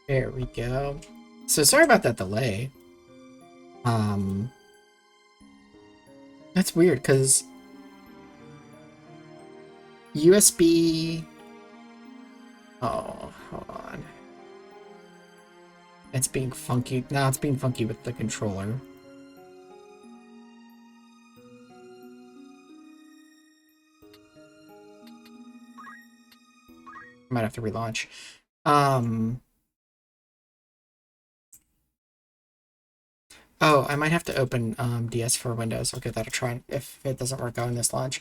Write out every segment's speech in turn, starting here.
There we go. So sorry about that delay. Um, that's weird because USB. Oh, hold on. It's being funky. Now it's being funky with the controller. I might have to relaunch. Um. Oh, I might have to open DS for Windows. I'll give that a try if it doesn't work out in this launch.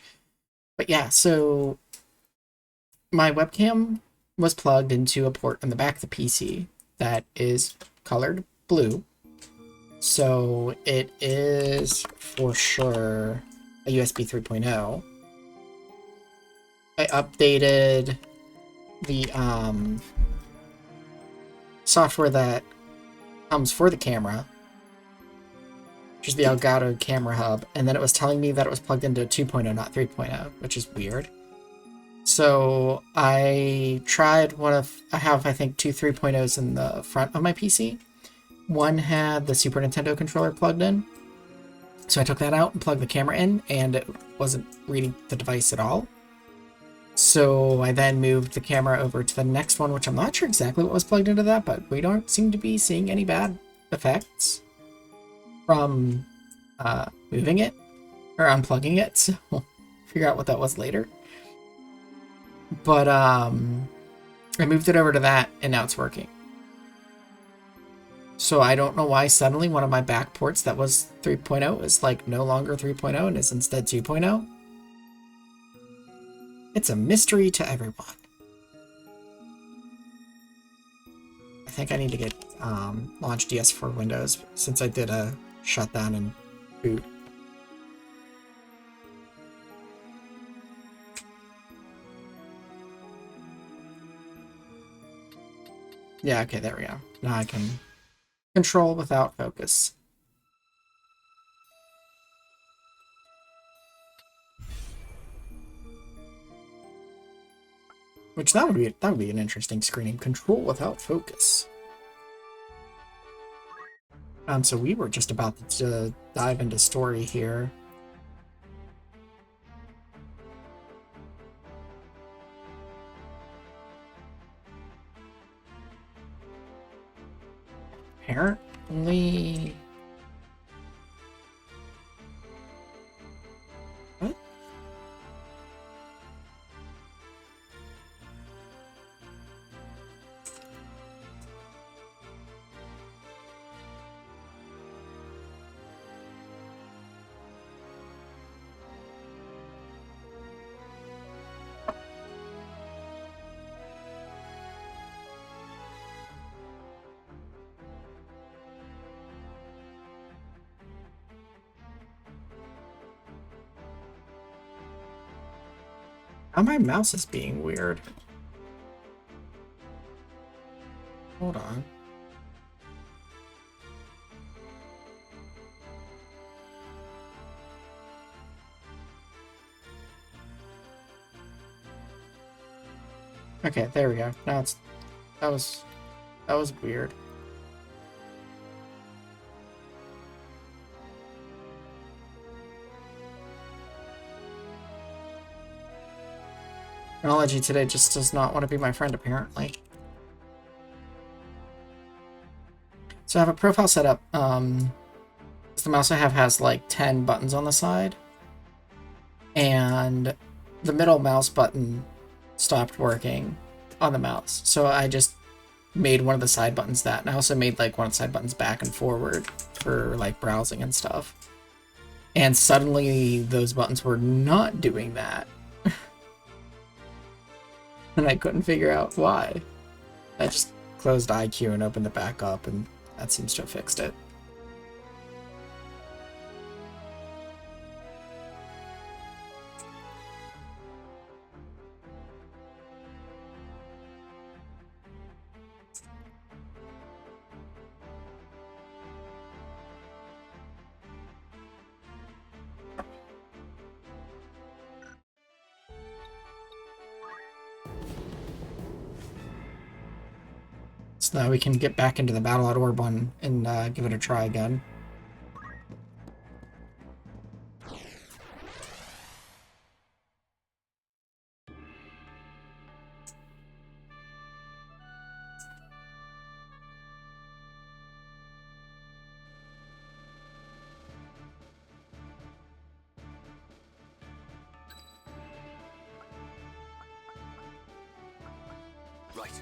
But yeah, so my webcam was plugged into a port on the back of the PC that is colored blue. So it is for sure a USB 3.0. I updated the software that comes for the camera, which is the Elgato Camera Hub, and then it was telling me that it was plugged into 2.0, not 3.0, which is weird. So I tried I have, I think, two 3.0s in the front of my PC. One had the Super Nintendo controller plugged in. So I took that out and plugged the camera in, and it wasn't reading the device at all. So I then moved the camera over to the next one, which I'm not sure exactly what was plugged into that, but we don't seem to be seeing any bad effects from moving it or unplugging it. So we'll figure out what that was later. But I moved it over to that, and now it's working. So I don't know why suddenly one of my back ports that was 3.0 is like no longer 3.0 and is instead 2.0. It's a mystery to everyone. I think I need to get launch DS for Windows since I did a shutdown and boot. Yeah, okay, there we go. Now I can control without focus. Which that would be an interesting screening. Control without focus. So we were just about to dive into story here. Apparently... What? How my mouse is being weird. Hold on. Okay, there we go. Now it's that was weird. Technology today just does not want to be my friend, apparently. So I have a profile set up. The mouse I have has like 10 buttons on the side, and the middle mouse button stopped working on the mouse. So I just made one of the side buttons that, and I also made like one of the side buttons back and forward for like browsing and stuff. And suddenly those buttons were not doing that. And I couldn't figure out why. I just closed IQ and opened it back up, and that seems to have fixed it. So now we can get back into the battle at Orbonne and give it a try again. Right.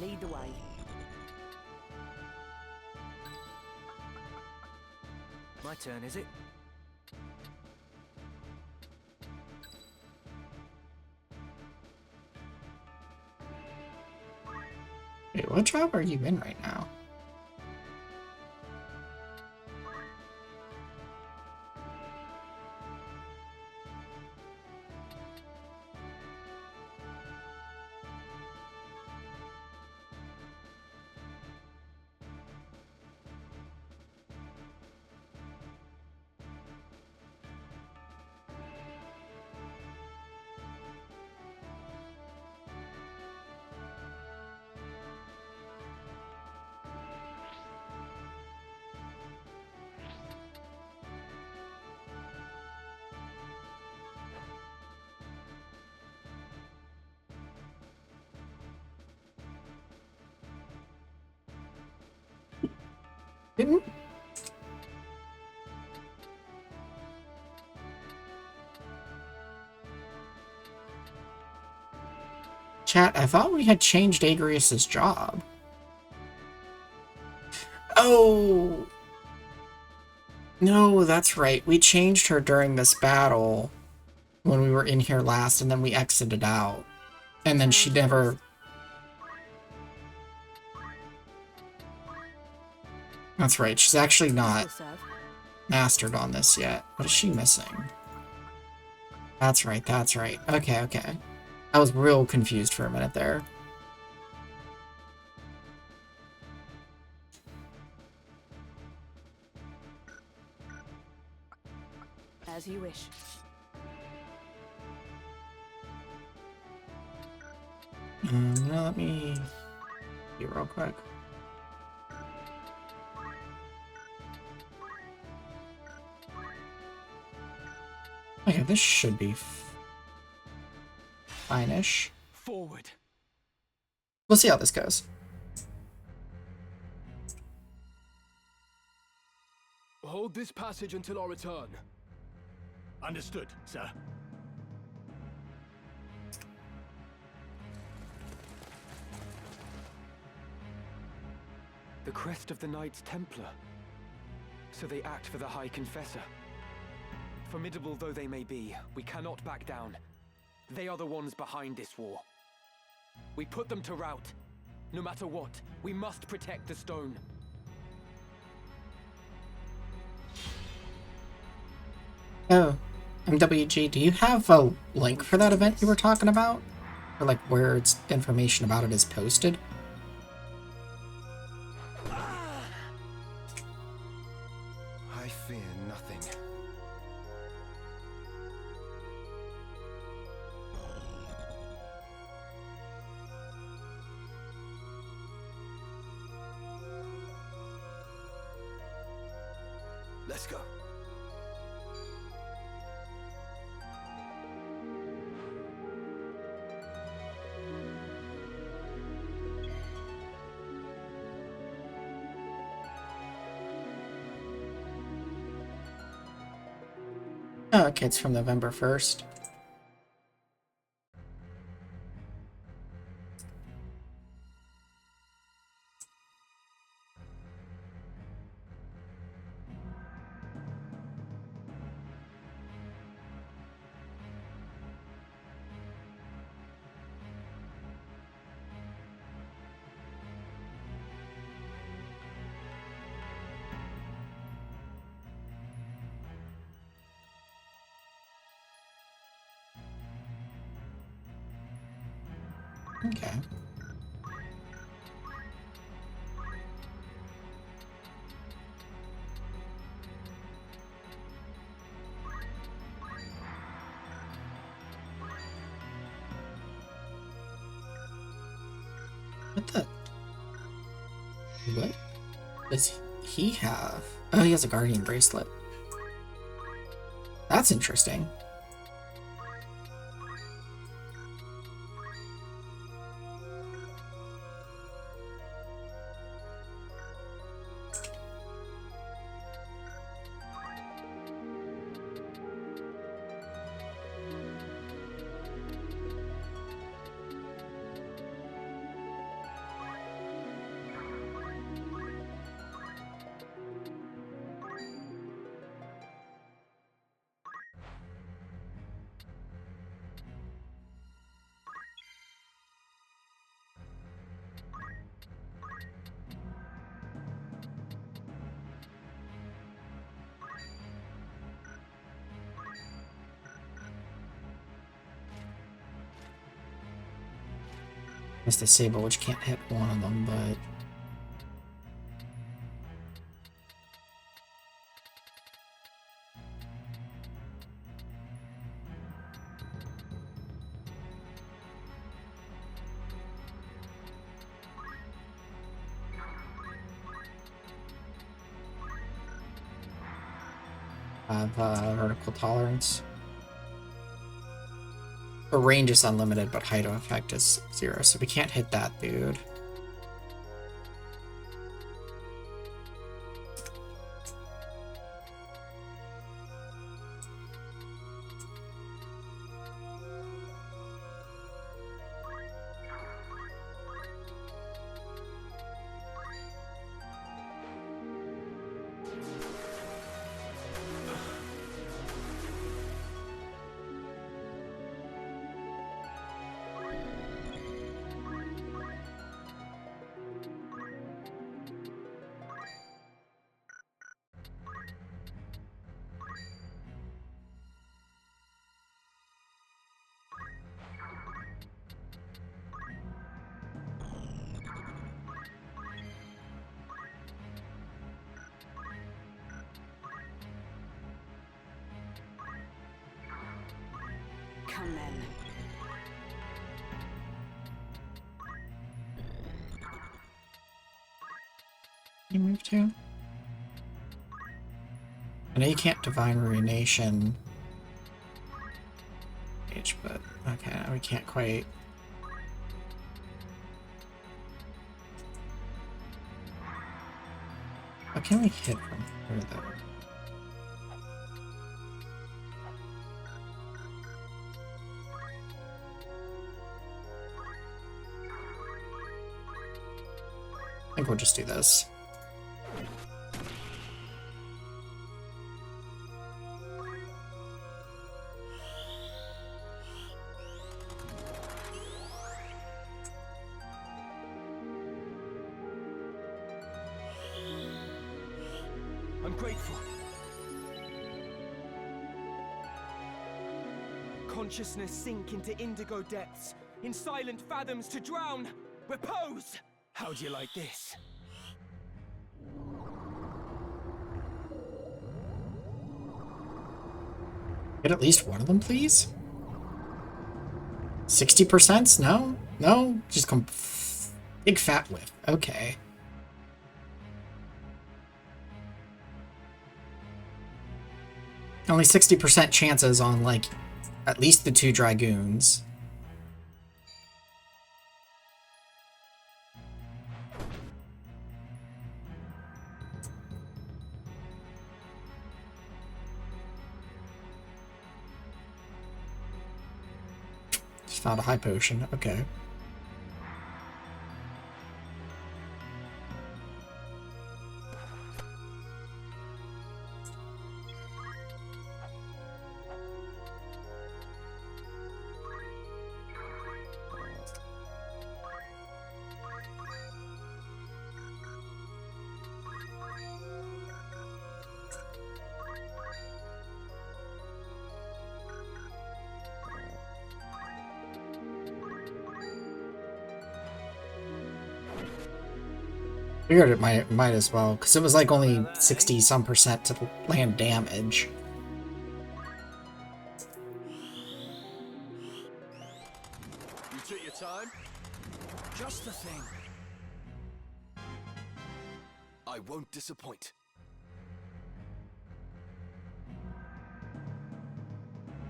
Lead the way. My turn, is it? Wait, what job are you in right now? Didn't? Chat, I thought we had changed Agrius's job. Oh! No, that's right. We changed her during this battle when we were in here last, and then we exited out. And then she never... That's right, she's actually not mastered on this yet. What is she missing? That's right, that's right. Okay, okay. I was real confused for a minute there. As you wish. Let me be real quick. Okay, this should be fine-ish. Forward. We'll see how this goes. Hold this passage until our return. Understood, sir. The crest of the Knights Templar. So they act for the High Confessor. Formidable though they may be, we cannot back down. They are the ones behind this war. We put them to rout. No matter what, we must protect the stone. Oh, MWG, do you have a link for that event you were talking about? Or like where its information about it is posted? I fear nothing. Let's go. Oh, okay, it's from November 1st. Okay. the... What does he have? Oh, he has a guardian bracelet. That's interesting. It's the Sable, which can't hit one of them, but... have vertical tolerance. The range is unlimited, but height of effect is 0, so we can't hit that dude. Come then. You move to? I know you can't Divine Ruination H, but okay, we can't quite. How can we hit from here though? I think we'll just do this. I'm grateful. Consciousness sink into indigo depths, in silent fathoms to drown. Repose! How'd you like this? Get at least one of them, please? 60%? No? No? Just come... Big fat whiff. Okay. Only 60% chances on, like, at least the 2 Dragoons. Just found a high potion. Okay. Figured it might as well, because it was like only 60-some% to land damage. You took your time? Just the thing. I won't disappoint.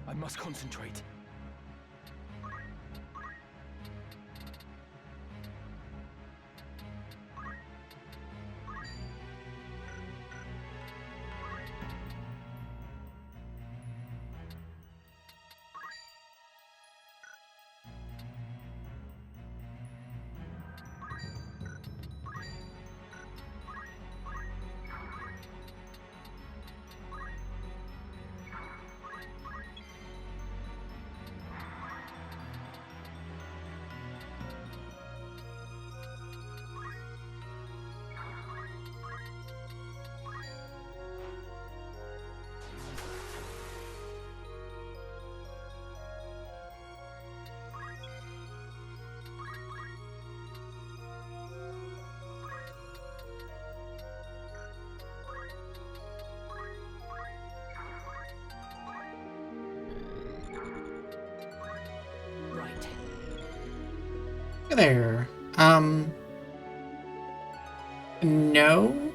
I must concentrate. Right. Hey there. No,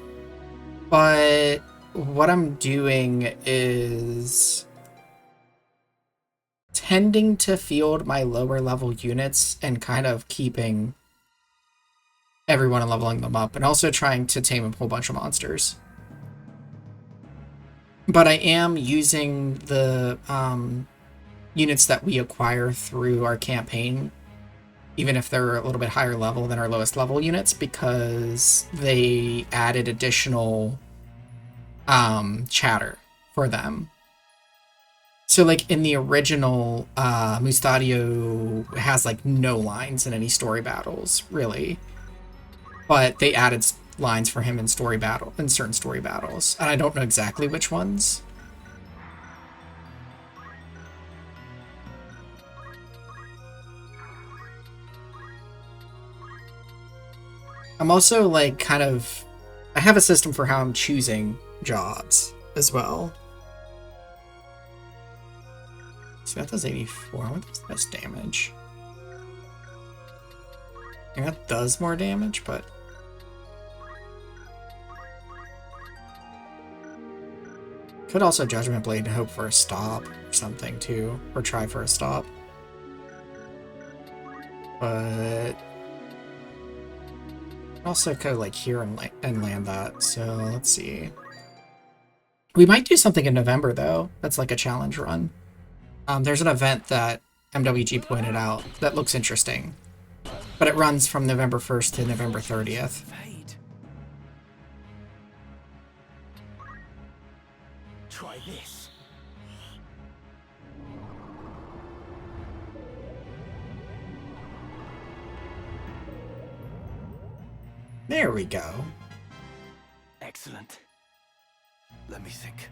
but what I'm doing is tending to field my lower level units and kind of keeping everyone and leveling them up, and also trying to tame a whole bunch of monsters. But I am using the units that we acquire through our campaign, even if they're a little bit higher level than our lowest level units, because they added additional chatter for them. So, like, in the original, Mustadio has, like, no lines in any story battles, really. But they added lines for him in certain story battles. And I don't know exactly which ones. I'm also, like, I have a system for how I'm choosing jobs as well. So that does 84. What does this damage? I mean, that does more damage, but... Could also Judgment Blade and hope for a stop or something, too. Or try for a stop. But... Also could, like, here and land that, so let's see. We might do something in November, though. That's like a challenge run. There's an event that MWG pointed out that looks interesting. But it runs from November 1st to November 30th. Fade. Try this. There we go. Excellent. Let me think.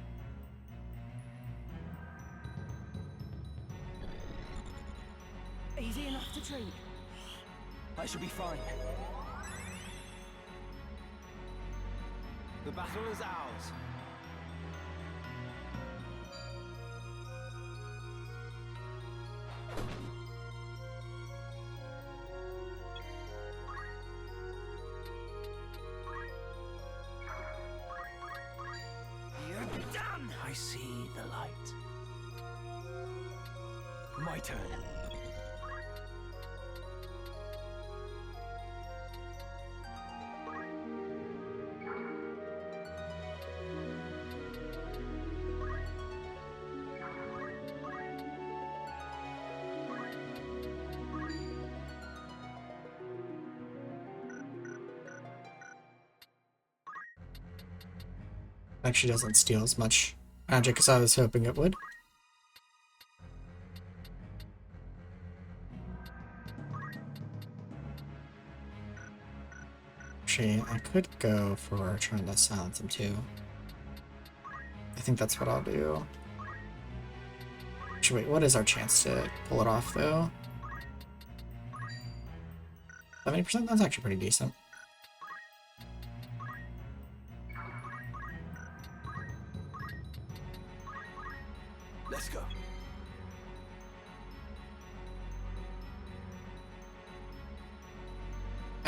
Easy enough to treat. I shall be fine. The battle is ours. You're done! I see the light. My turn. Actually doesn't steal as much magic as I was hoping it would. Actually, I could go for trying to silence him too. I think that's what I'll do. Actually, wait, what is our chance to pull it off, though? 70%? That's actually pretty decent. Let's go.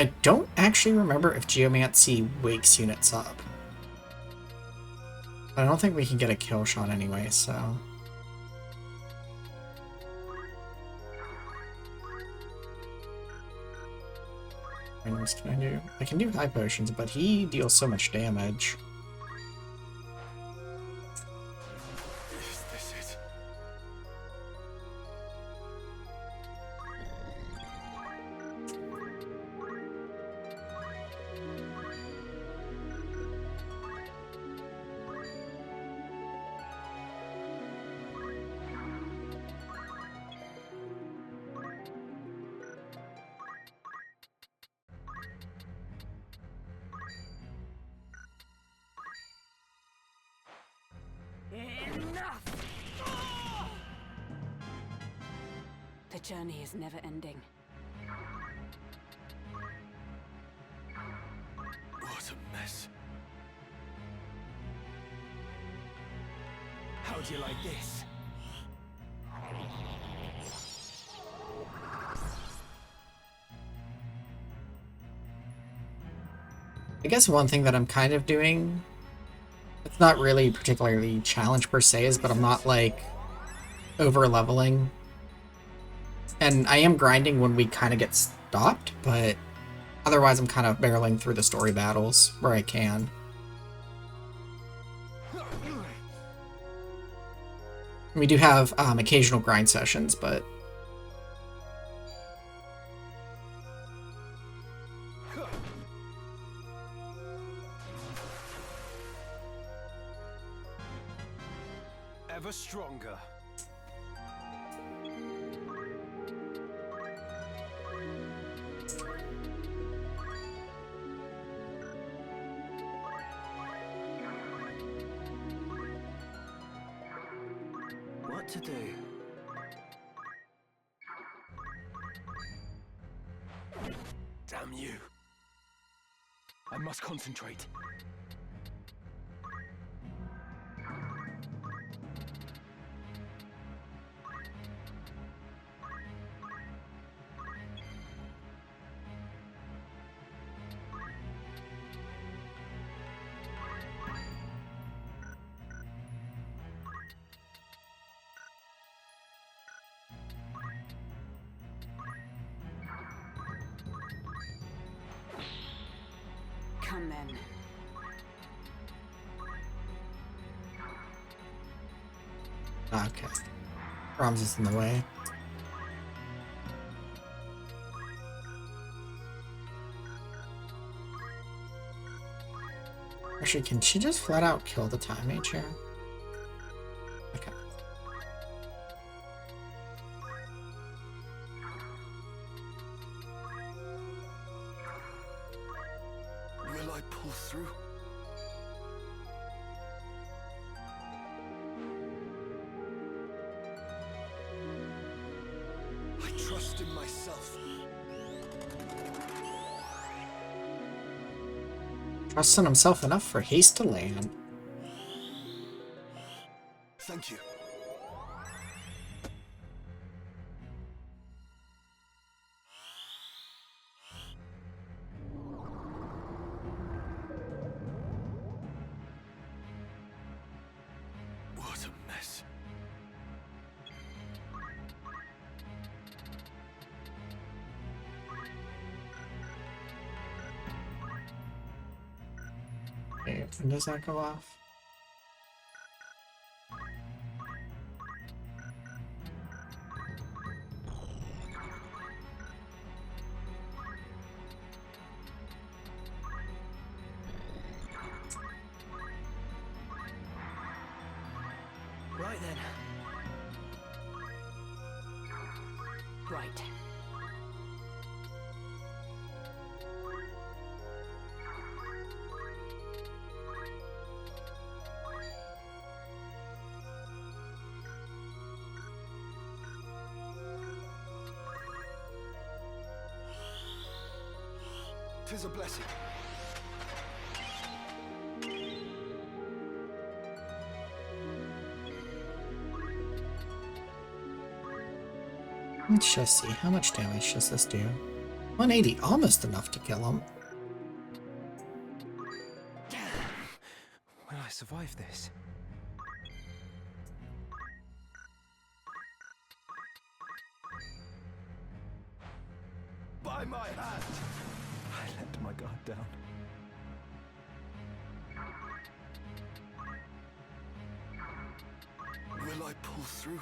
I don't actually remember if Geomancy wakes units up. I don't think we can get a kill shot anyway, so... What else can I do? I can do high potions, but he deals so much damage. Is this it? Enough! The journey is never ending. What a mess. How do you like this? I guess one thing that I'm kind of doing, it's not really particularly challenge per se, is but I'm not like over leveling. And I am grinding when we kind of get stopped, but otherwise I'm kind of barreling through the story battles where I can. We do have occasional grind sessions, but Ever stronger. What to do? Damn you. I must concentrate. Come then. okay. Brahms is in the way. Actually, can she just flat out kill the time mage here? Okay. Will I pull through? I trust in myself. Trusts in himself enough for haste to land. Thank you. What a mess. Okay, when does that go off? Right then. Right. Tis a blessing. Let's just see. How much damage does this do? 180, almost enough to kill him. Will I survive this? By my hand! I let my guard down. Will I pull through?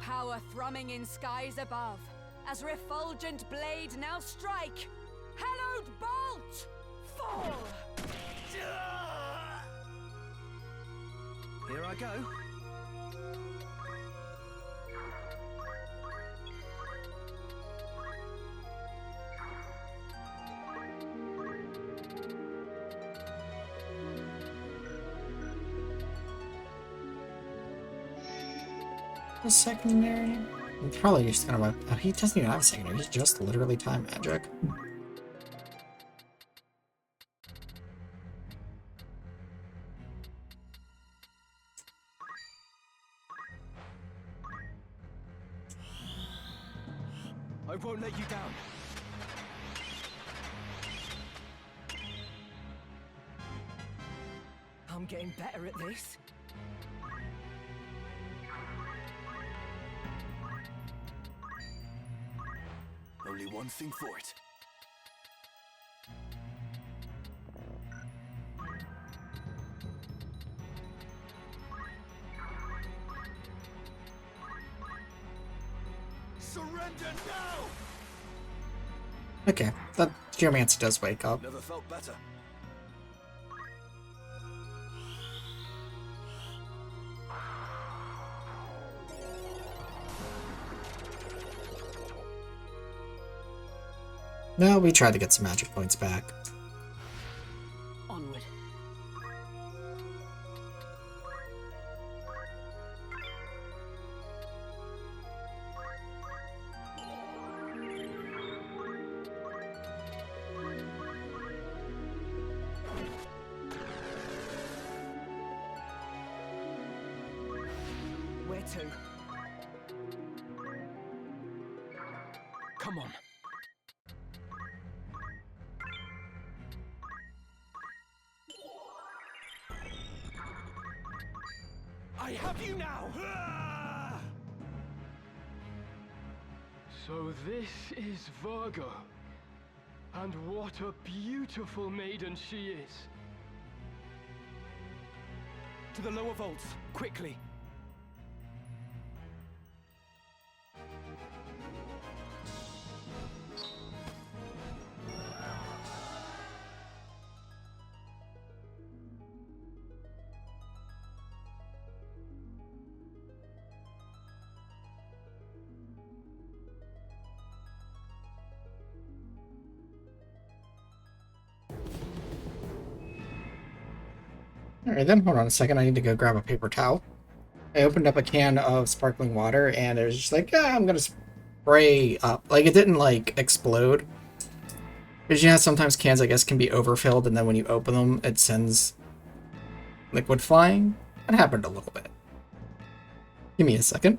Power thrumming in skies above, as refulgent blade now strike. Hallowed bolt! Fall! Here I go. A secondary? I'm probably just gonna wipe. Oh, he doesn't even have a secondary. He's just literally time magic. I won't let you down. I'm getting better at this. Only one thing for it. Surrender now! Okay, that Geomancy does wake up. Never felt better. No, we tried to get some magic points back. Onward. Where to? Come on. I have you now! So this is Virgo. And what a beautiful maiden she is. To the lower vaults, quickly. Alright then, hold on a second, I need to go grab a paper towel. I opened up a can of sparkling water and it was just like, yeah, I'm gonna spray up. Like, it didn't, like, explode. Because, you know, sometimes cans, I guess, can be overfilled and then when you open them, it sends liquid flying. That happened a little bit. Give me a second.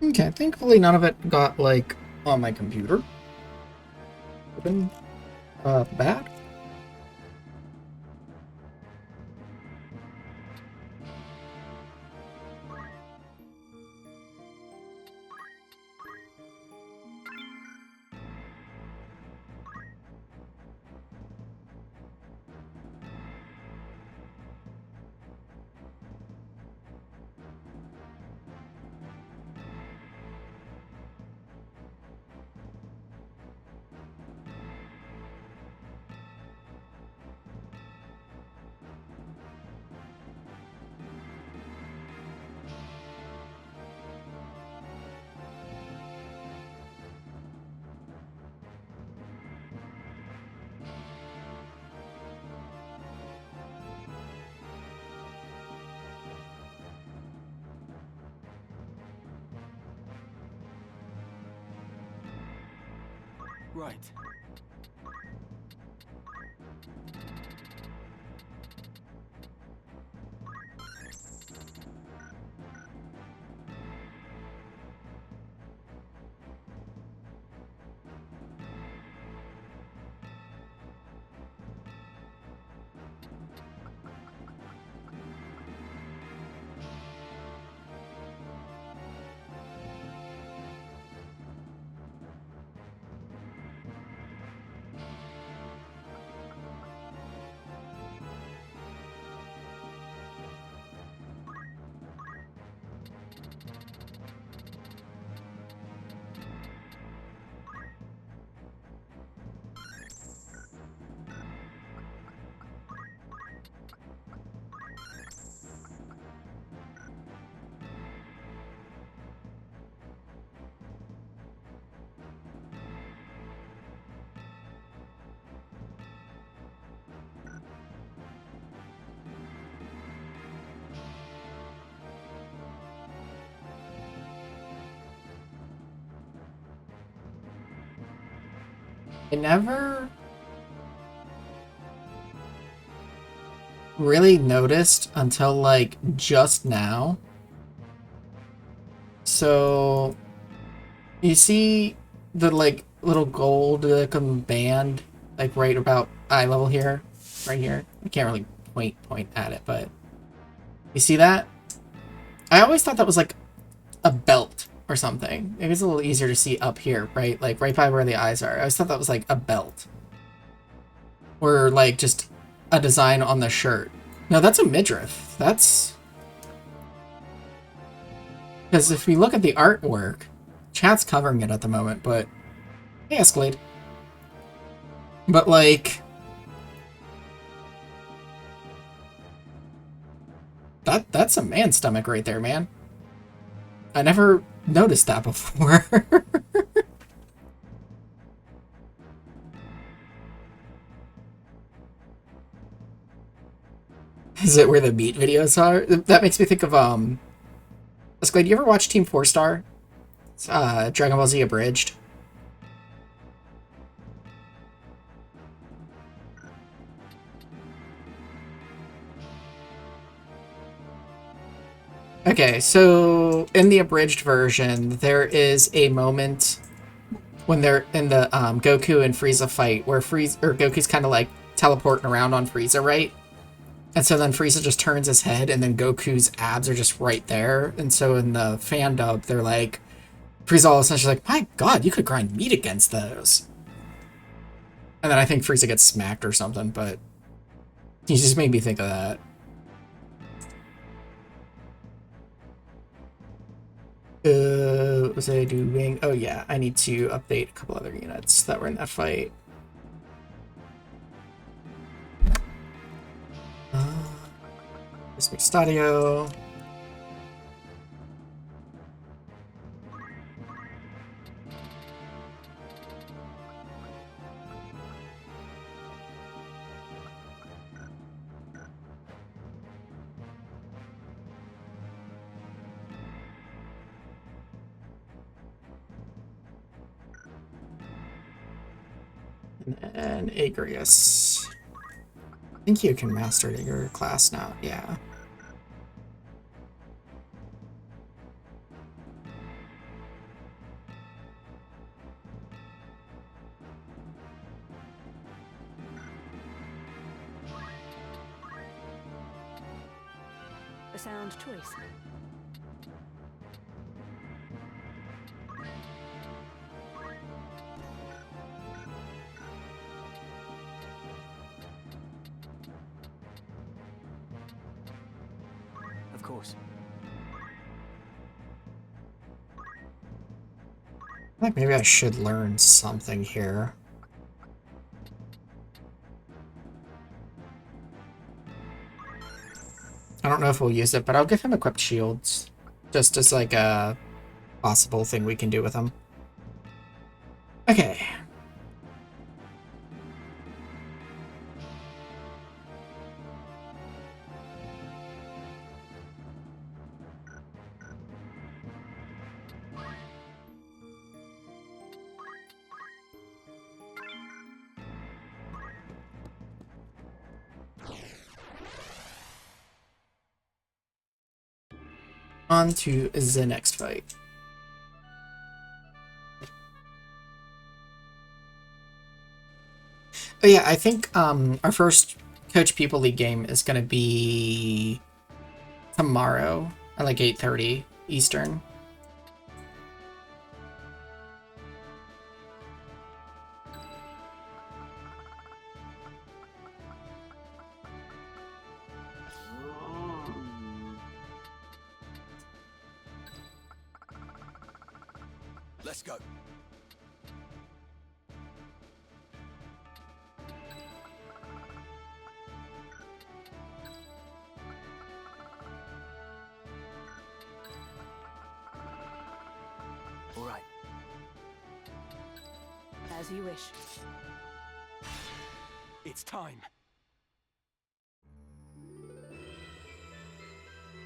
Okay, thankfully none of it got, like, on my computer. Open. Bad? Right. I never really noticed until like just now. So you see the like little gold band like right about eye level here, right here. I can't really point at it, but you see that? I always thought that was like a belt or something. Maybe it's a little easier to see up here, right? Like right by where the eyes are. I always thought that was like a belt. Or like just a design on the shirt. No, that's a midriff. That's... Because if we look at the artwork, chat's covering it at the moment, but... Hey, Escalade. But like... That's a man's stomach right there, man. I never noticed that before. Is it where the meat videos are? That makes me think of, Escalade, you ever watch Team 4 Star? Dragon Ball Z Abridged? Okay, so in the abridged version, there is a moment when they're in the Goku and Frieza fight where Goku's kind of like teleporting around on Frieza, right? And so then Frieza just turns his head and then Goku's abs are just right there. And so in the fan dub, they're like, Frieza all of a sudden is like, my god, you could grind meat against those. And then I think Frieza gets smacked or something, but he just made me think of that. What was I doing? Oh yeah, I need to update a couple other units that were in that fight. Here's my Stadio. And Agrius. I think you can master your class now, yeah. sound choice. Of course. I think maybe I should learn something here. I don't know if we'll use it, but I'll give him equipped shields. Just as like a possible thing we can do with him. Okay. On to the next fight. Oh yeah, I think our first Coach People League game is gonna be tomorrow at like 8:30 Eastern. Let's go. All right. As you wish. It's time.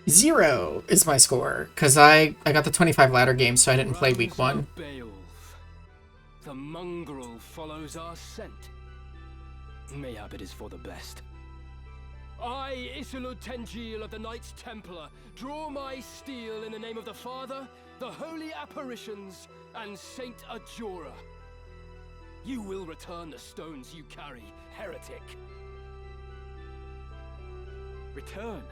0 is my score, because I got the 25 ladder game, so I didn't play week 1. Beowulf. The mongrel follows our scent. Mayhap it is for the best. I, Isilud Tengil of the Knights Templar, draw my steel in the name of the Father, the Holy Apparitions, and Saint Ajora. You will return the stones you carry, heretic. Return?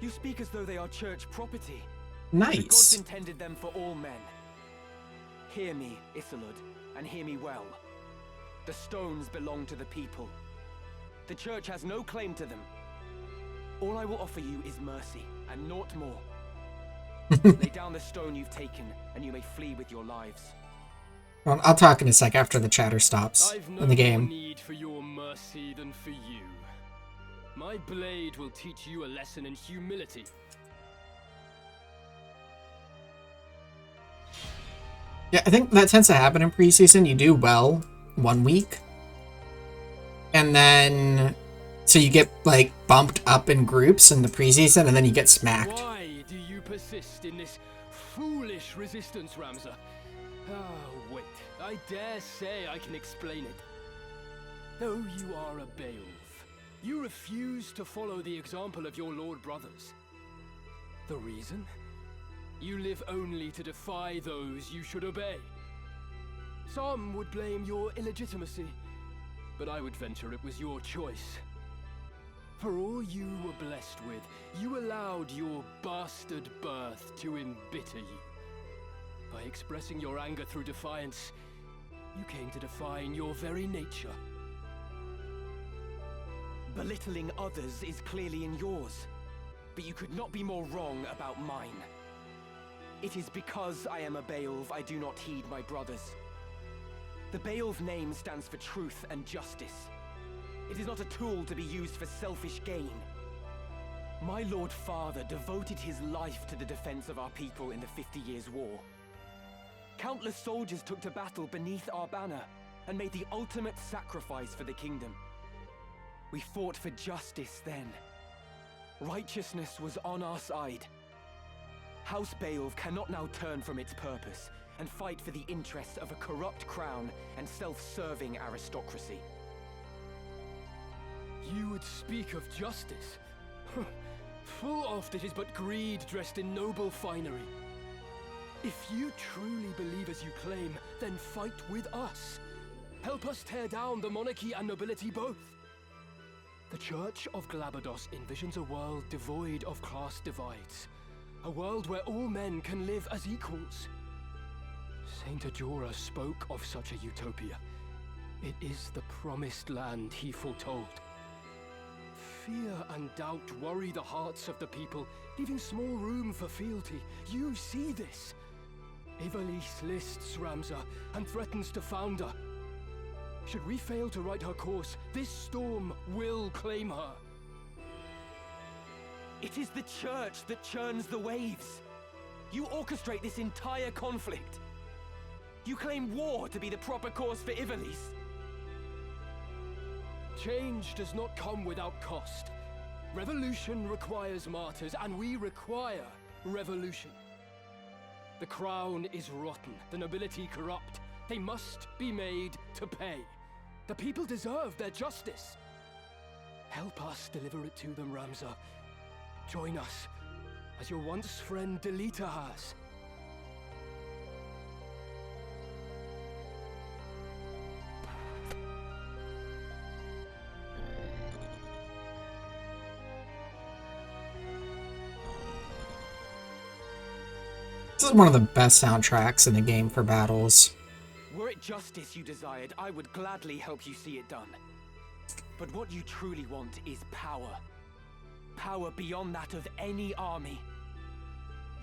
You speak as though they are church property. The gods Nice. intended them for all men. Hear me, Isilud, and hear me well. The stones belong to the people. The church has no claim to them. All I will offer you is mercy, and naught more. Lay down the stone you've taken, and you may flee with your lives. Well, I'll talk in a sec after the chatter stops I've no in the more game. need for your mercy than for you. My blade will teach you a lesson in humility. Yeah, I think that tends to happen in preseason. You do well 1 week, and then so you get like bumped up in groups in the preseason, and then you get smacked. Why do you persist in this foolish resistance, Ramza? Ah, wait. I dare say I can explain it. Though you are a Beowulf, you refuse to follow the example of your lord brothers. The reason? You live only to defy those you should obey. Some would blame your illegitimacy, but I would venture it was your choice. For all you were blessed with, you allowed your bastard birth to embitter you. By expressing your anger through defiance, you came to define your very nature. Belittling others is clearly in yours, but you could not be more wrong about mine. It is because I am a Beowulf I do not heed my brothers. The Beowulf name stands for truth and justice. It is not a tool to be used for selfish gain. My Lord Father devoted his life to the defense of our people in the 50 Years' War. Countless soldiers took to battle beneath our banner and made the ultimate sacrifice for the kingdom. We fought for justice then. Righteousness was on our side. House Beowulf cannot now turn from its purpose and fight for the interests of a corrupt crown and self-serving aristocracy. You would speak of justice? Full oft it is but greed dressed in noble finery. If you truly believe as you claim, then fight with us. Help us tear down the monarchy and nobility both. The Church of Glabados envisions a world devoid of class divides. A world where all men can live as equals. Saint Ajora spoke of such a utopia. It is the promised land he foretold. Fear and doubt worry the hearts of the people, leaving small room for fealty. You see this. Ivalice lists Ramza and threatens to found her. Should we fail to right her course, this storm will claim her. It is the church that churns the waves. You orchestrate this entire conflict. You claim war to be the proper course for Ivalice. Change does not come without cost. Revolution requires martyrs, and we require revolution. The crown is rotten, the nobility corrupt. They must be made to pay. The people deserve their justice. Help us deliver it to them, Ramza. Join us, as your once friend Delita has. This is one of the best soundtracks in the game for battles. Were it justice you desired, I would gladly help you see it done. But what you truly want is power. Power beyond that of any army.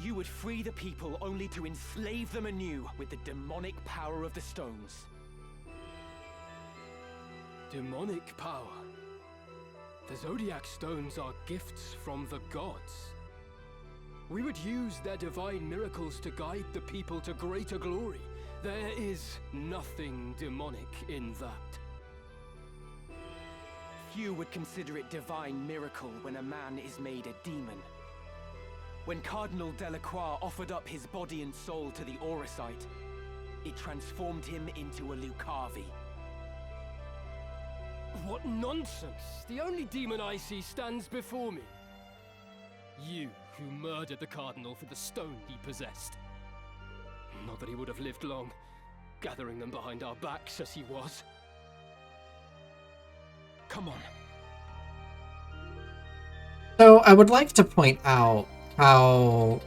You would free the people only to enslave them anew with the demonic power of the stones. Demonic power? The Zodiac Stones are gifts from the gods. We would use their divine miracles to guide the people to greater glory. There is nothing demonic in that. Few would consider it divine miracle when a man is made a demon. When Cardinal Delacroix offered up his body and soul to the Auracite, it transformed him into a Lucavi. What nonsense! The only demon I see stands before me. You, who murdered the Cardinal for the stone he possessed. Not that he would have lived long, gathering them behind our backs as he was. Come on. So I would like to point out how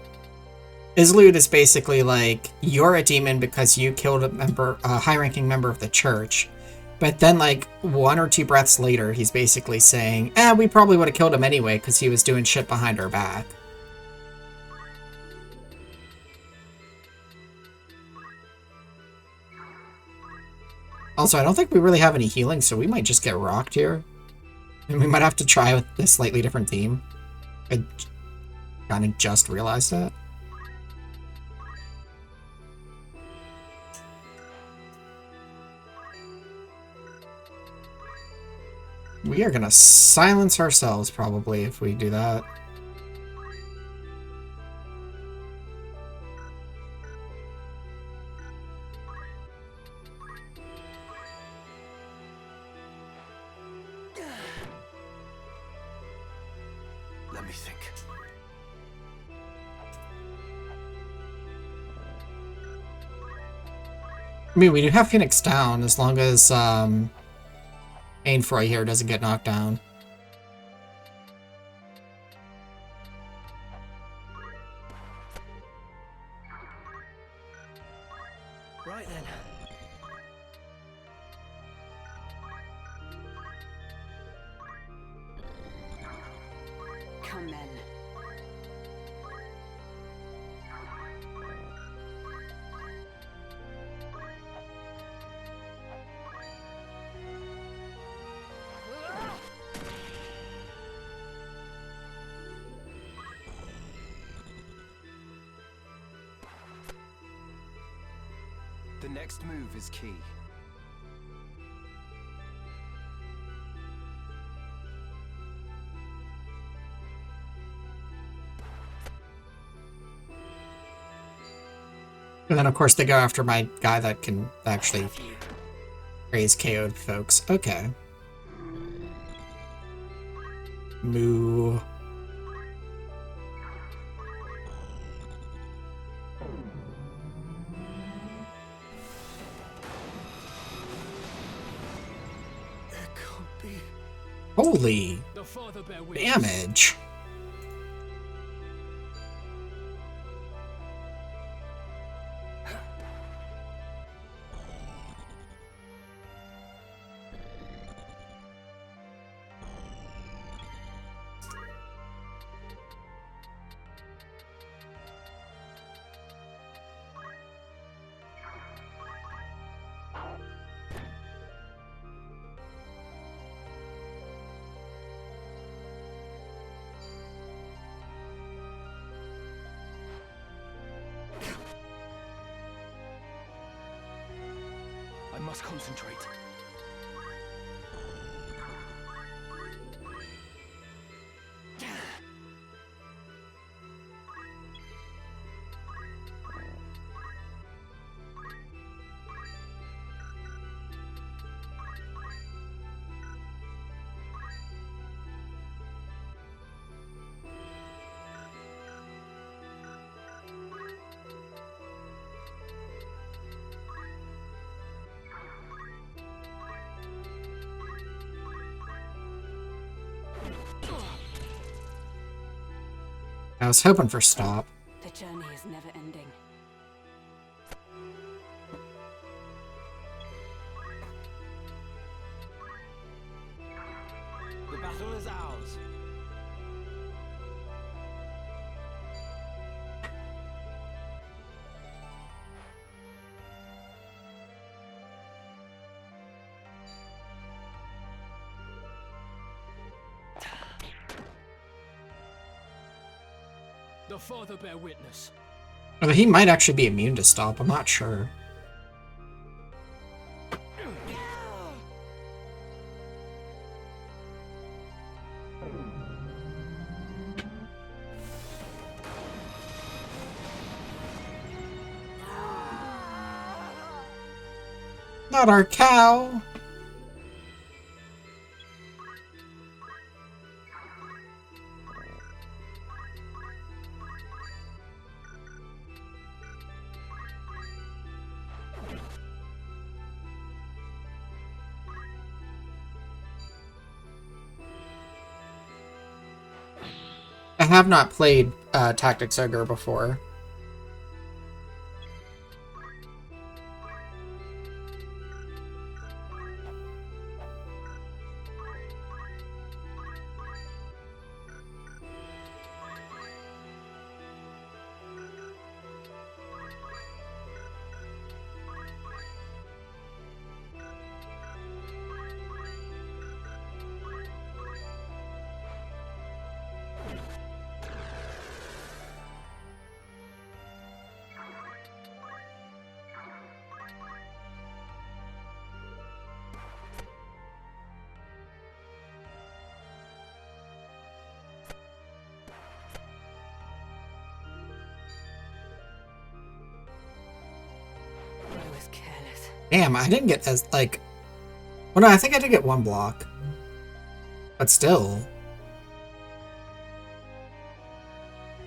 Islud is basically like, you're a demon because you killed a high-ranking member of the church. But then, like, 1 or 2 breaths later, he's basically saying, we probably would have killed him anyway because he was doing shit behind our back. Also, I don't think we really have any healing, so we might just get rocked here. And we might have to try with a slightly different team. I kind of just realized that. We are gonna silence ourselves, probably, if we do that. Let me think. I mean, we do have Phoenix down, as long as, Ainfroy here doesn't get knocked down. Right then. Come then. The next move is key. And then, of course, they go after my guy that can actually raise KO'd folks. Okay. Moo. It can't be. Holy The Father bear witness. damage. I must concentrate. I was hoping for stop. The journey is never ending. The battle is ours. The Father bear witness. Although he might actually be immune to stop, I'm not sure. Not our cow! I have not played Tactics Ogre before. I was careless. Damn, I didn't get as, like... Well, no, I think I did get one block. But still.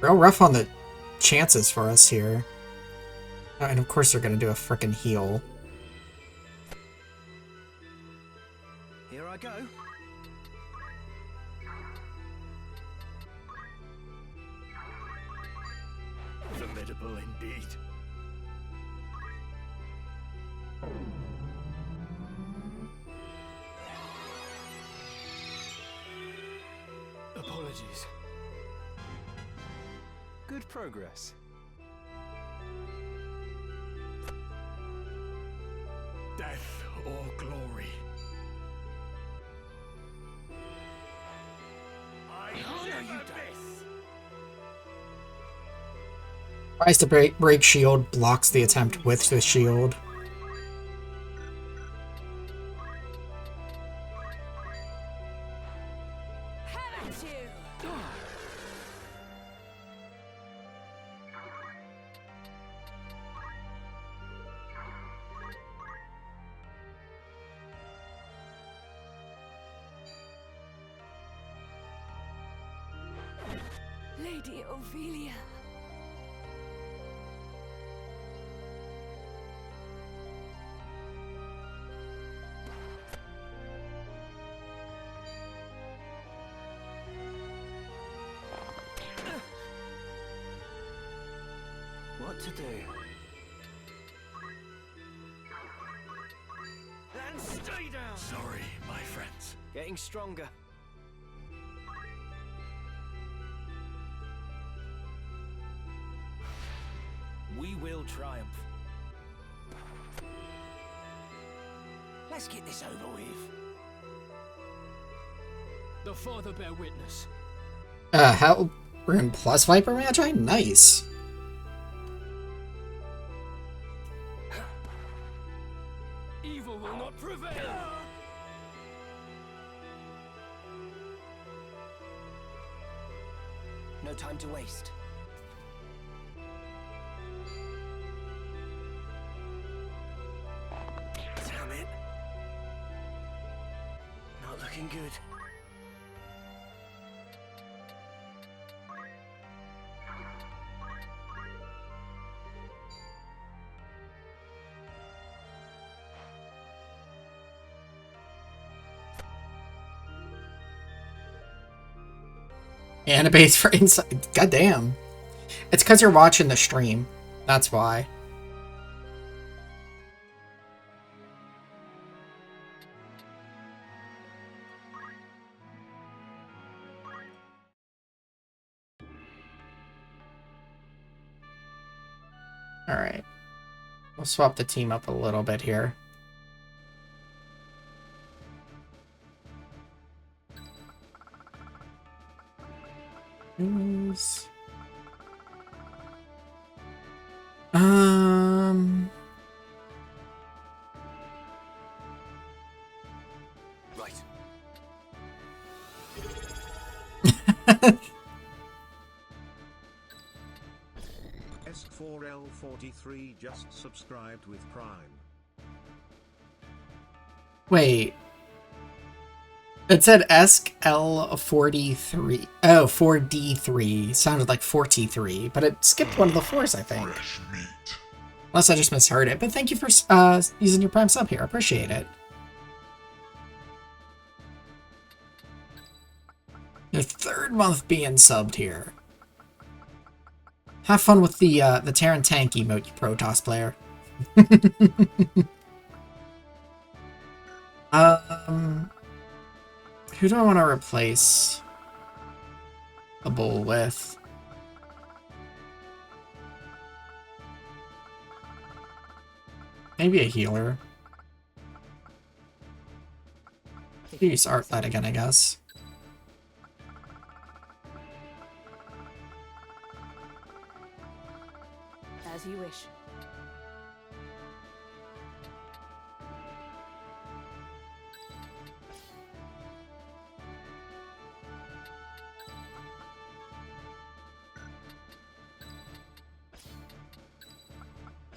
Real rough on the chances for us here. Oh, and of course they're gonna do a frickin' heal. Here I go. Formidable indeed. Apologies. Good progress. Death or glory. I honor you, Death. Tries to break shield, blocks the attempt with the shield. Have at you! Lady Ophelia. What to do? And stay down! Sorry, my friends. Getting stronger. We will triumph. Let's get this over with. The Father bear witness. How we're in plus Viper Magi? Nice. Evil will not prevail. No time to waste. Damn it. Not looking good. Animates for inside. Goddamn. It's because you're watching the stream. That's why. Alright. We'll swap the team up a little bit here. Who's... Right. S4L43 just subscribed with Prime. Wait. It said SL43. Oh, 4D3. Sounded like 43, but it skipped one of the fours, I think. Unless I just misheard it. But thank you for using your Prime sub here. I appreciate it. Your third month being subbed here. Have fun with the Terran Tank emote, you Protoss player. Who do I want to replace the bull with? Maybe a healer. Use Artlet again, I guess. As you wish.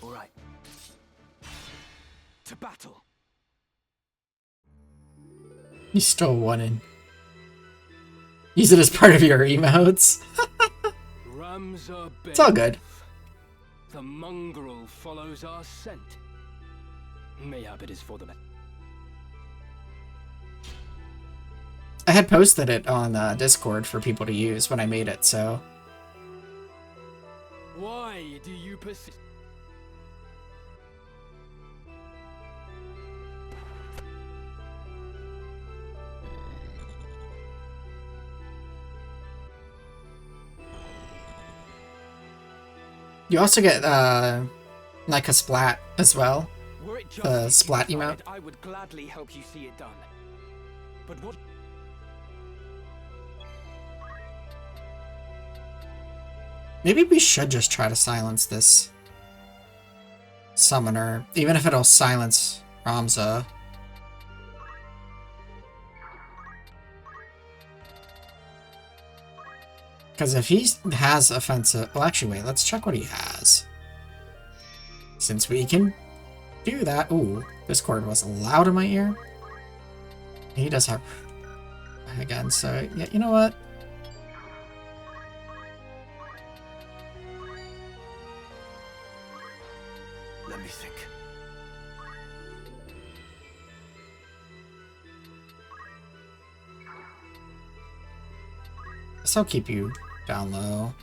All right. To battle. You stole one in. Use it as part of your emotes. Ramza It's all good. The mongrel follows our scent. Mayhap it is for the men. I had posted it on Discord for people to use when I made it, so... Why do you persist? You also get, like a splat as well. Were it just The splat emote. I would gladly help you see it done. But what? Maybe we should just try to silence this summoner, even if it'll silence Ramza. Because if he has offensive... Well, actually, wait, let's check what he has. Since we can do that... Ooh, Discord was loud in my ear. He does have... Again, so, yeah, you know what? Let me think. Guess I'll keep you down low.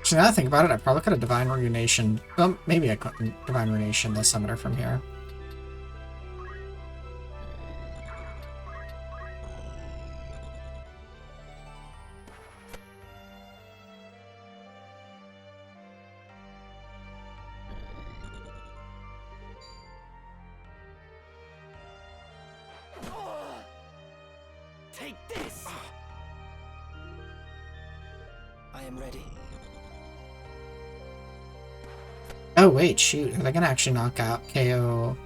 Actually, now that I think about it, I probably could have Divine Ruination. Well, maybe I couldn't Divine Ruination the Summoner from here. Take this! I am ready. Oh, wait, shoot. Are they gonna actually knock out KO?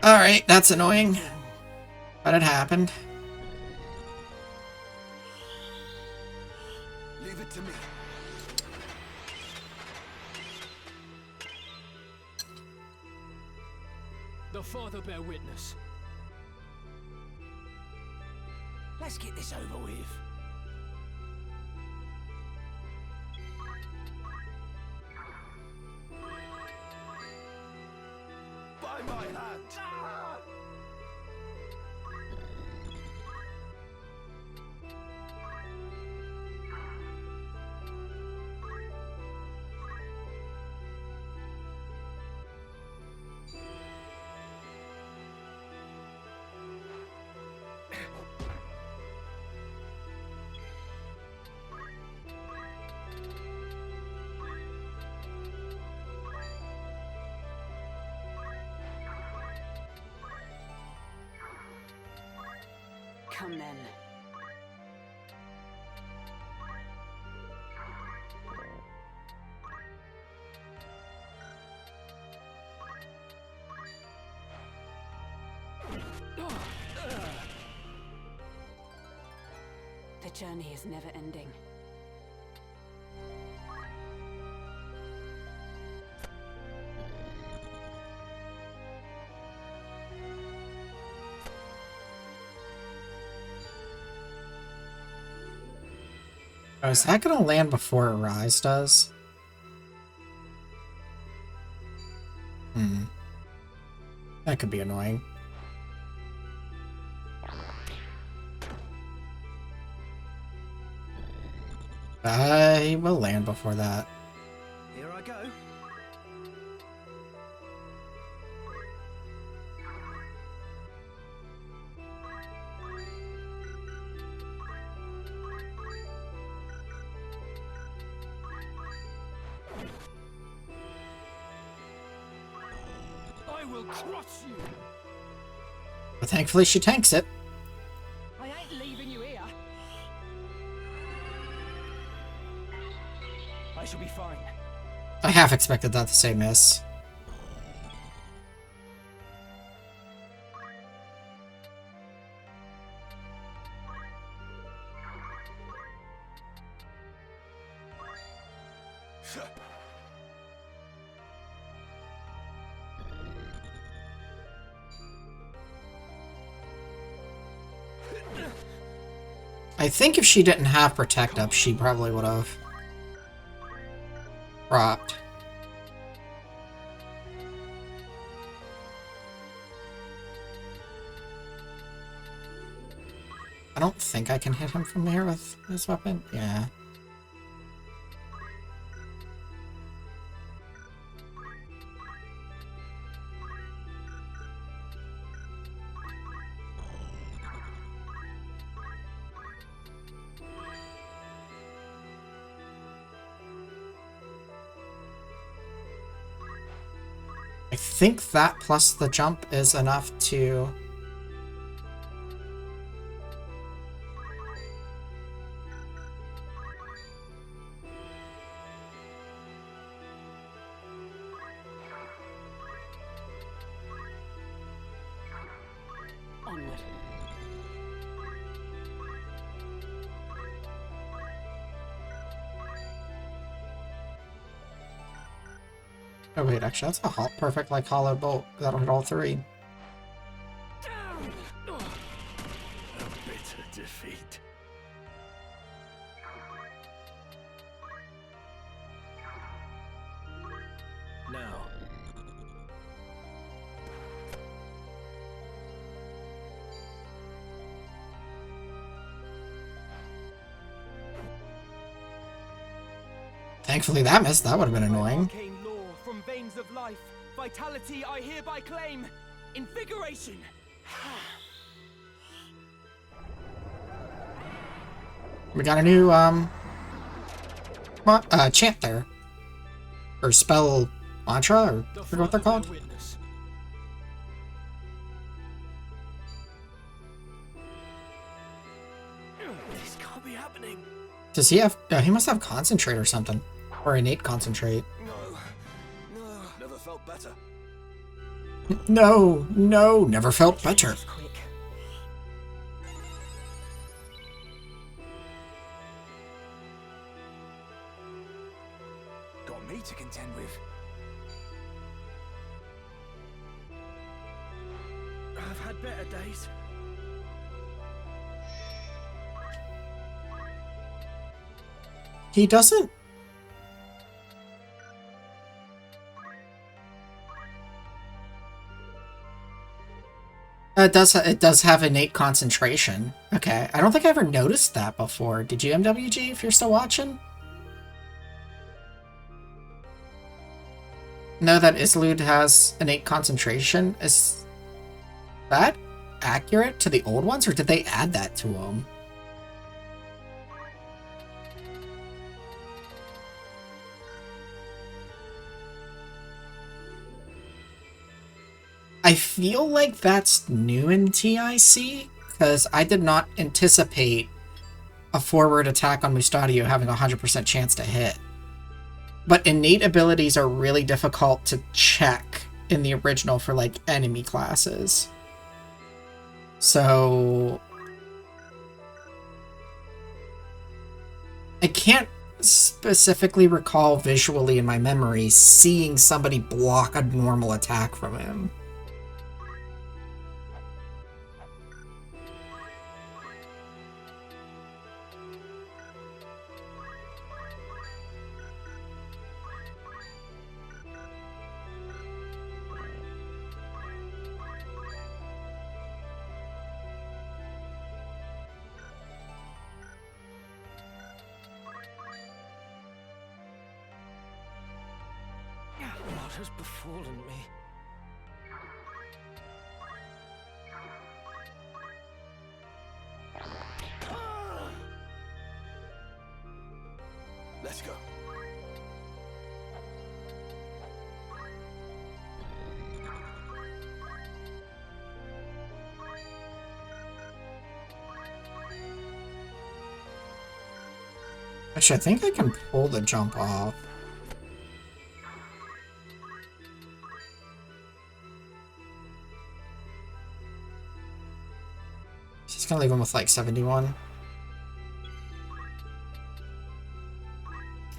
Alright, that's annoying. But it happened. Leave it to me. The Father bear witness. Let's get this over with. By my hand! Come then. The journey is never ending. Oh, is that gonna land before Arise does? That could be annoying. I will land before that. Here I go. I will crush you. But thankfully she tanks it. I ain't leaving you here. I shall be fine. I half expected that to say miss. I think if she didn't have Protect up, she probably would have dropped. I don't think I can hit him from here with this weapon. Yeah. I think that plus the jump is enough to... Onward. Oh wait, actually that's a perfect like hollow bolt. That'll hit all three. A bitter defeat. Now. Thankfully that missed. That would have been annoying. Arcane law from veins of life. Vitality I hereby claim. Invigoration. We got a new, chant there. Or spell mantra, or I forget what they're called. Witness. This can't be happening. Does he have, he must have concentrate or something. Or innate concentrate. No. Never felt better. No, never felt better. Quick. Got me to contend with. I've had better days. He doesn't. It does have innate concentration. Okay, I don't think I ever noticed that before. Did you, MWG, if you're still watching? Know that Isolde has innate concentration? Is that accurate to the old ones, or did they add that to them? I feel like that's new in TIC, because I did not anticipate a forward attack on Mustadio having a 100% chance to hit. But innate abilities are really difficult to check in the original for, like, enemy classes. So I can't specifically recall visually in my memory seeing somebody block a normal attack from him. What has befallen me? Let's go. Actually, I think I can pull the jump off. Just gonna leave him with like 71.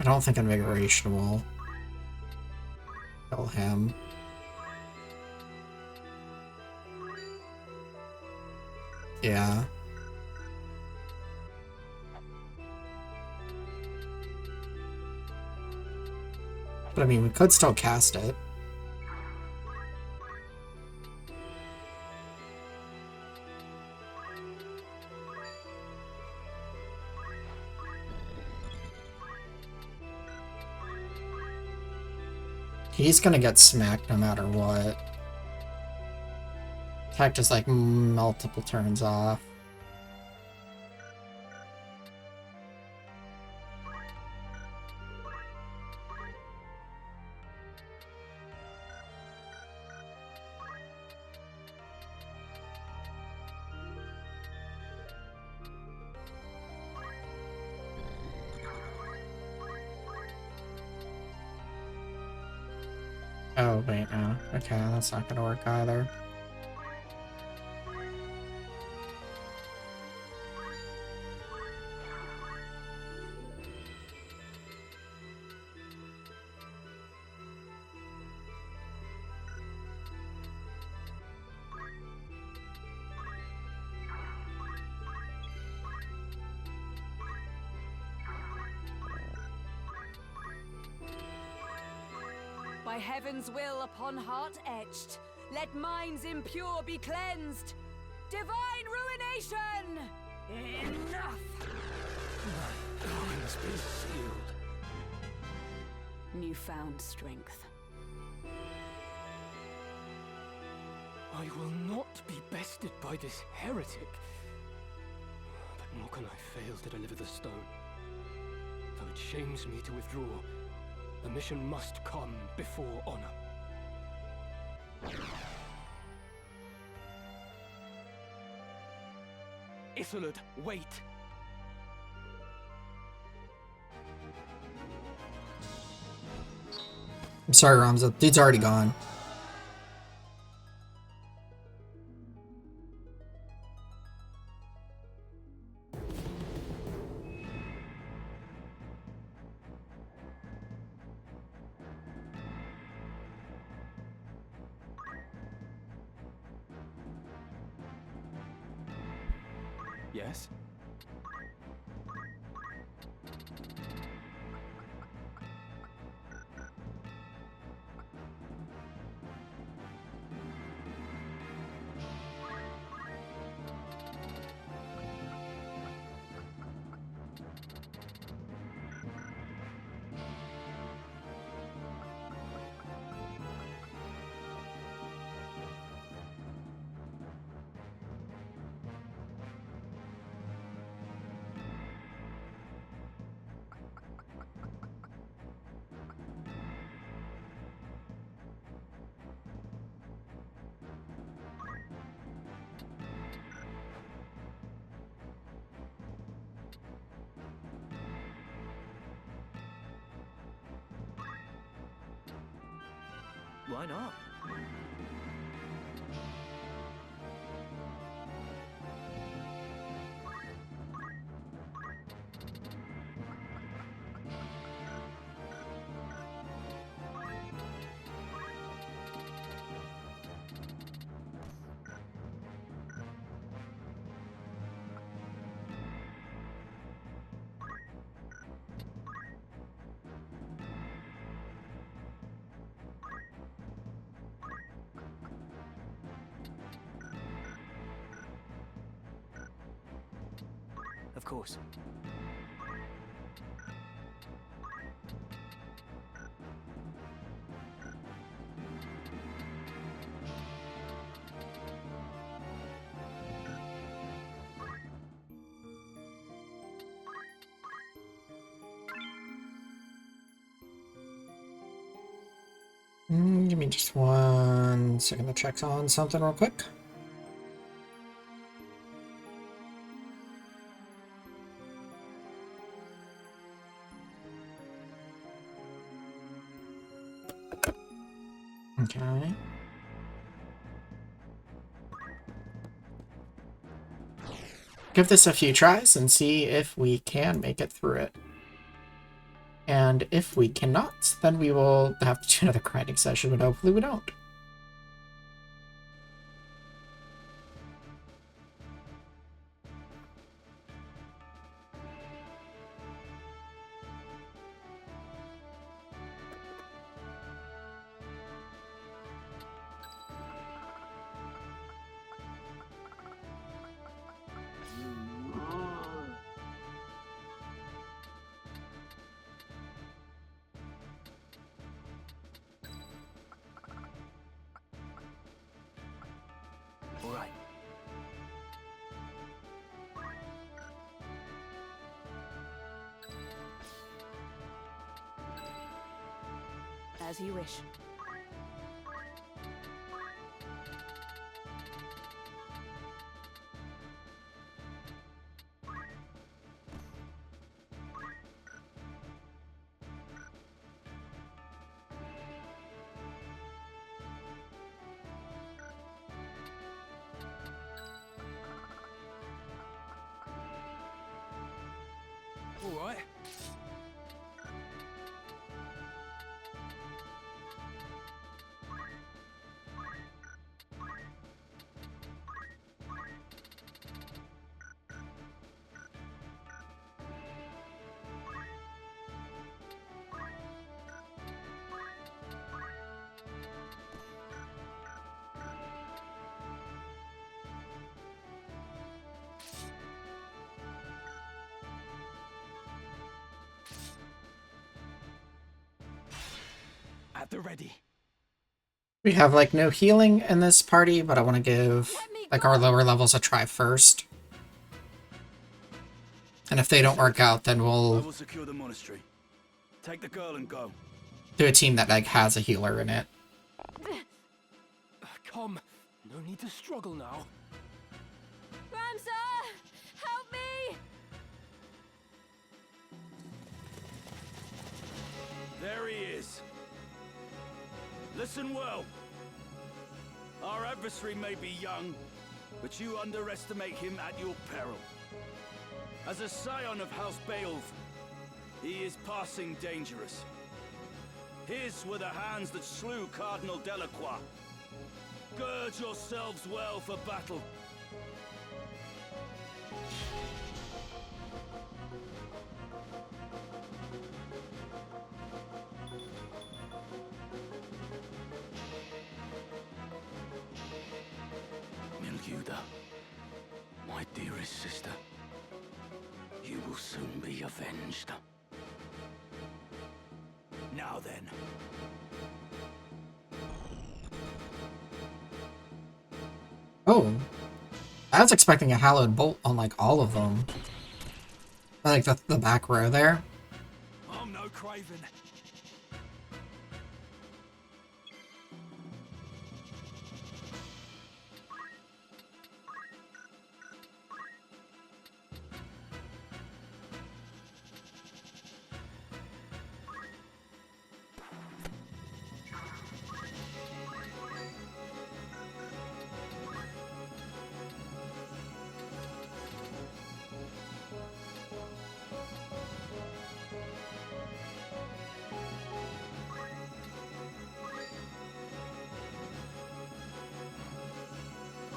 I don't think Invigoration will kill him. Yeah. But I mean, we could still cast it. He's gonna get smacked no matter what. Attack just like multiple turns off. Oh, wait, no. Okay, that's not gonna work either. By heaven's will upon heart etched, let minds impure be cleansed. Divine ruination! Enough! Mine has been sealed. newfound strength. I will not be bested by this heretic. But nor can I fail to deliver the stone. Though it shames me to withdraw, the mission must come before honor. Isolde, wait! I'm sorry, Ramza. Dude's already gone. Yes? Why not? Of course. Give me just 1 second to check on something real quick. Okay. Give this a few tries and see if we can make it through it. And if we cannot, then we will have to do another grinding session, but hopefully we don't. All right. As you wish. All right. At the ready. We have like no healing in this party, but I want to give like our lower levels a try first. And if they don't work out, then I we'll will secure the monastery. Take the girl and go. do a team that like has a healer in it. Come, no need to struggle now. Ramza! Help me! There he is. Listen well. Our adversary may be young, but you underestimate him at your peril. As a scion of House Beowulf, he is passing dangerous. His were the hands that slew Cardinal Delacroix. Gird yourselves well for battle. Milguda, my dearest sister, you will soon be avenged. Now then. Oh, I was expecting a hallowed bolt on like all of them. Like the back row there. I'm no craven.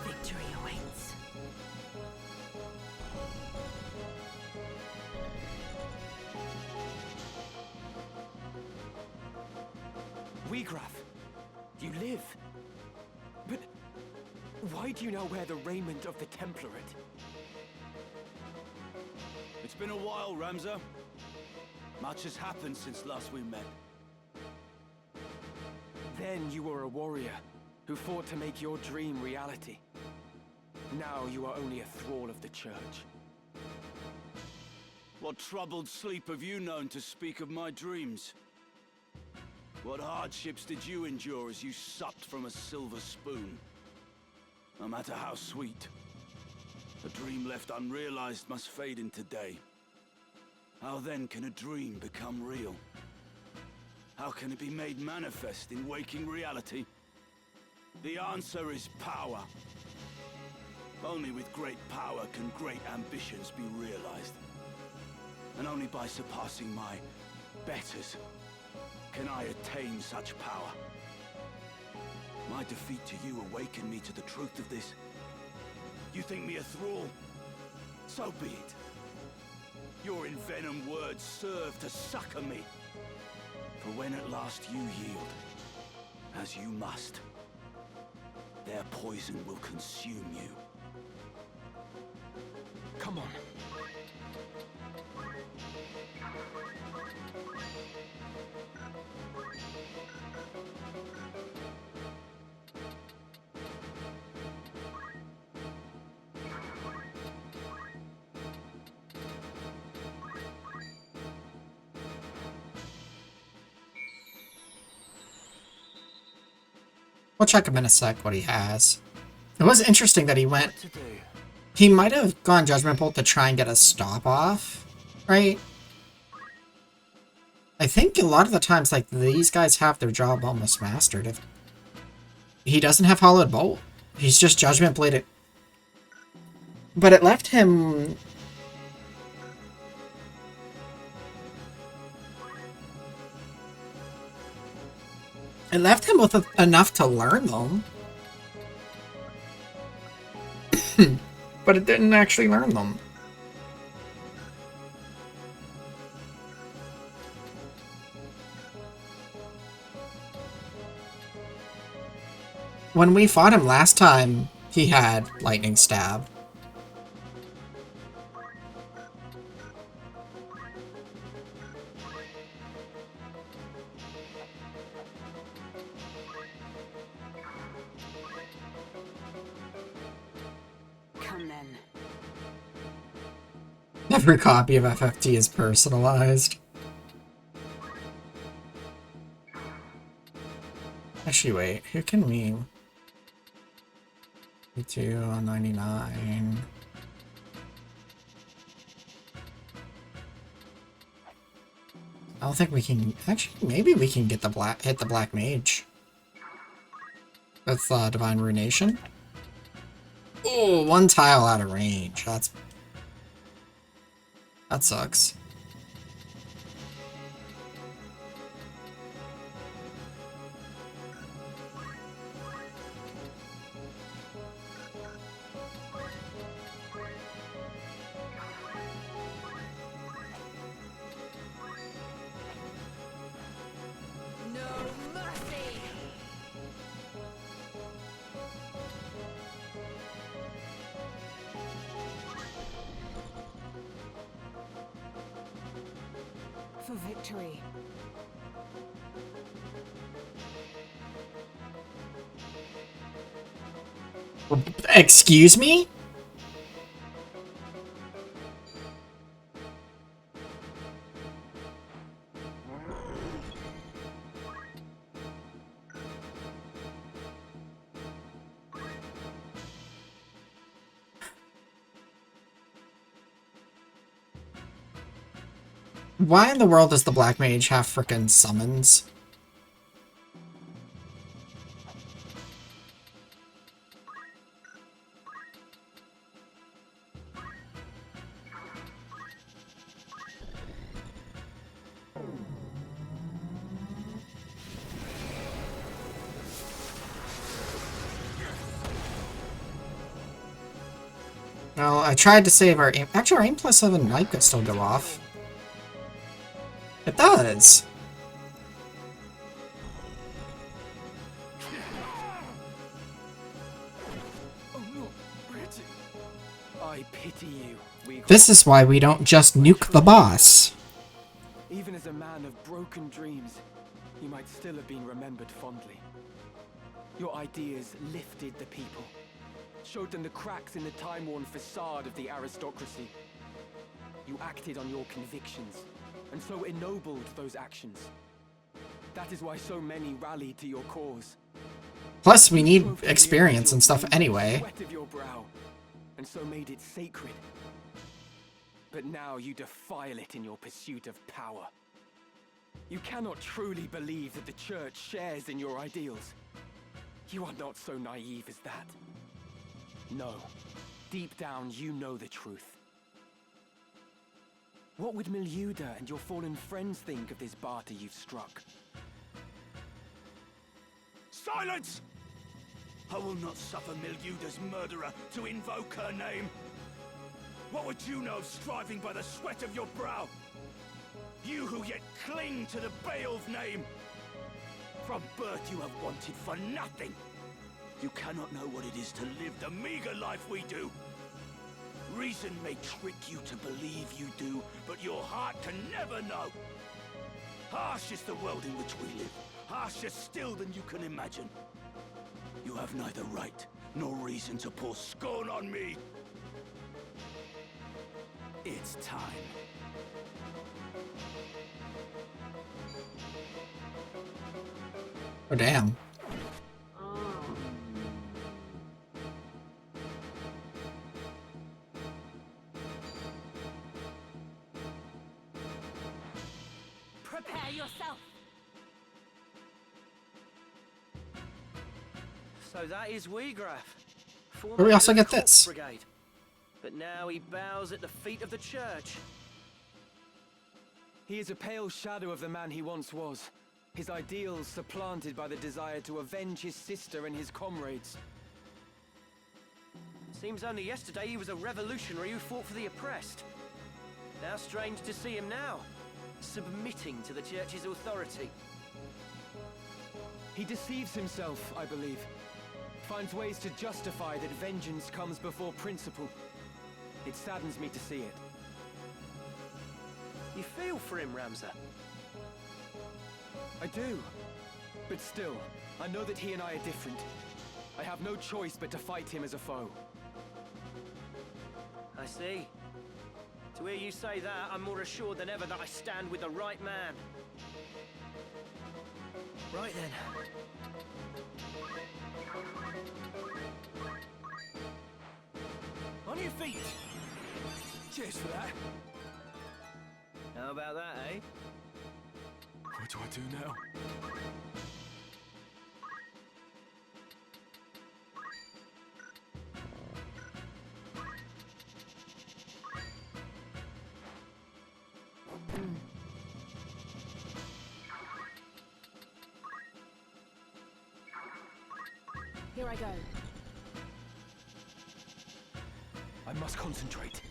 Victory awaits. Weegraf, you live. But why do you now wear the raiment of the Template? It's been a while, Ramza. Much has happened since last we met. Then you were a warrior who fought to make your dream reality. Now you are only a thrall of the Church. What troubled sleep have you known to speak of my dreams? What hardships did you endure as you supped from a silver spoon? No matter how sweet, a dream left unrealized must fade into day. How then can a dream become real? How can it be made manifest in waking reality? The answer is power. Only with great power can great ambitions be realized. And only by surpassing my betters can I attain such power. My defeat to you awakened me to the truth of this. You think me a thrall? So be it. Your envenomed words serve to succor me. For when at last you yield, as you must, their poison will consume you. Come on. We'll check him in a sec what he has. It was interesting that he went. To do. He might have gone Judgment Bolt to try and get a stop off, right? I think a lot of the times, like, these guys have their job almost mastered. If he doesn't have Hollowed Bolt, he's just Judgment Bladed. But it left him... It left him with enough to learn them. But it didn't actually learn them. When we fought him last time, he had Lightning Stab. down then. Every copy of FFT is personalized. Actually, wait. Who can we... 299. I don't think we can... Actually, maybe we can get the hit the black mage. With Divine Ruination. Oh, one tile out of range. That sucks. No mercy! For victory. Excuse me? Why in the world does the black mage have frickin' summons? Well, I tried to save our aim. Actually, our aim plus 7 might could still go off. It does. Oh no, Retty. I pity you, Weagle. This is why we don't just nuke the boss. Even as a man of broken dreams, you might still have been remembered fondly. Your ideas lifted the people, showed them the cracks in the time-worn facade of the aristocracy. You acted on your convictions, and so ennobled those actions. That is why so many rallied to your cause. Plus, we need experience and stuff anyway. Sweat of your brow, and so made it sacred. But now you defile it in your pursuit of power. You cannot truly believe that the Church shares in your ideals. You are not so naive as that. No, deep down you know the truth. What would Miluda and your fallen friends think of this barter you've struck? Silence! I will not suffer Miluda's murderer to invoke her name. What would you know of striving by the sweat of your brow? You who yet cling to the Beowulf name. From birth you have wanted for nothing. You cannot know what it is to live the meager life we do. Reason may trick you to believe you do, but your heart can never know. Harsh is the world in which we live, harsher still than you can imagine. You have neither right nor reason to pour scorn on me. It's time. Oh, damn. Prepare yourself! So that is Weagraf. But we also get this. Brigade. But now he bows at the feet of the Church. He is a pale shadow of the man he once was. His ideals supplanted by the desire to avenge his sister and his comrades. Seems only yesterday he was a revolutionary who fought for the oppressed. Now strange to see him now, submitting to the Church's authority. He deceives himself, I believe. Finds ways to justify that vengeance comes before principle. It saddens me to see it. You feel for him, Ramza? I do. But still, I know that he and I are different. I have no choice but to fight him as a foe. see. To hear you say that, I'm more assured than ever that I stand with the right man. Right then. On your feet! Cheers for that. How about that, eh? What do I do now? Here I go. I must concentrate.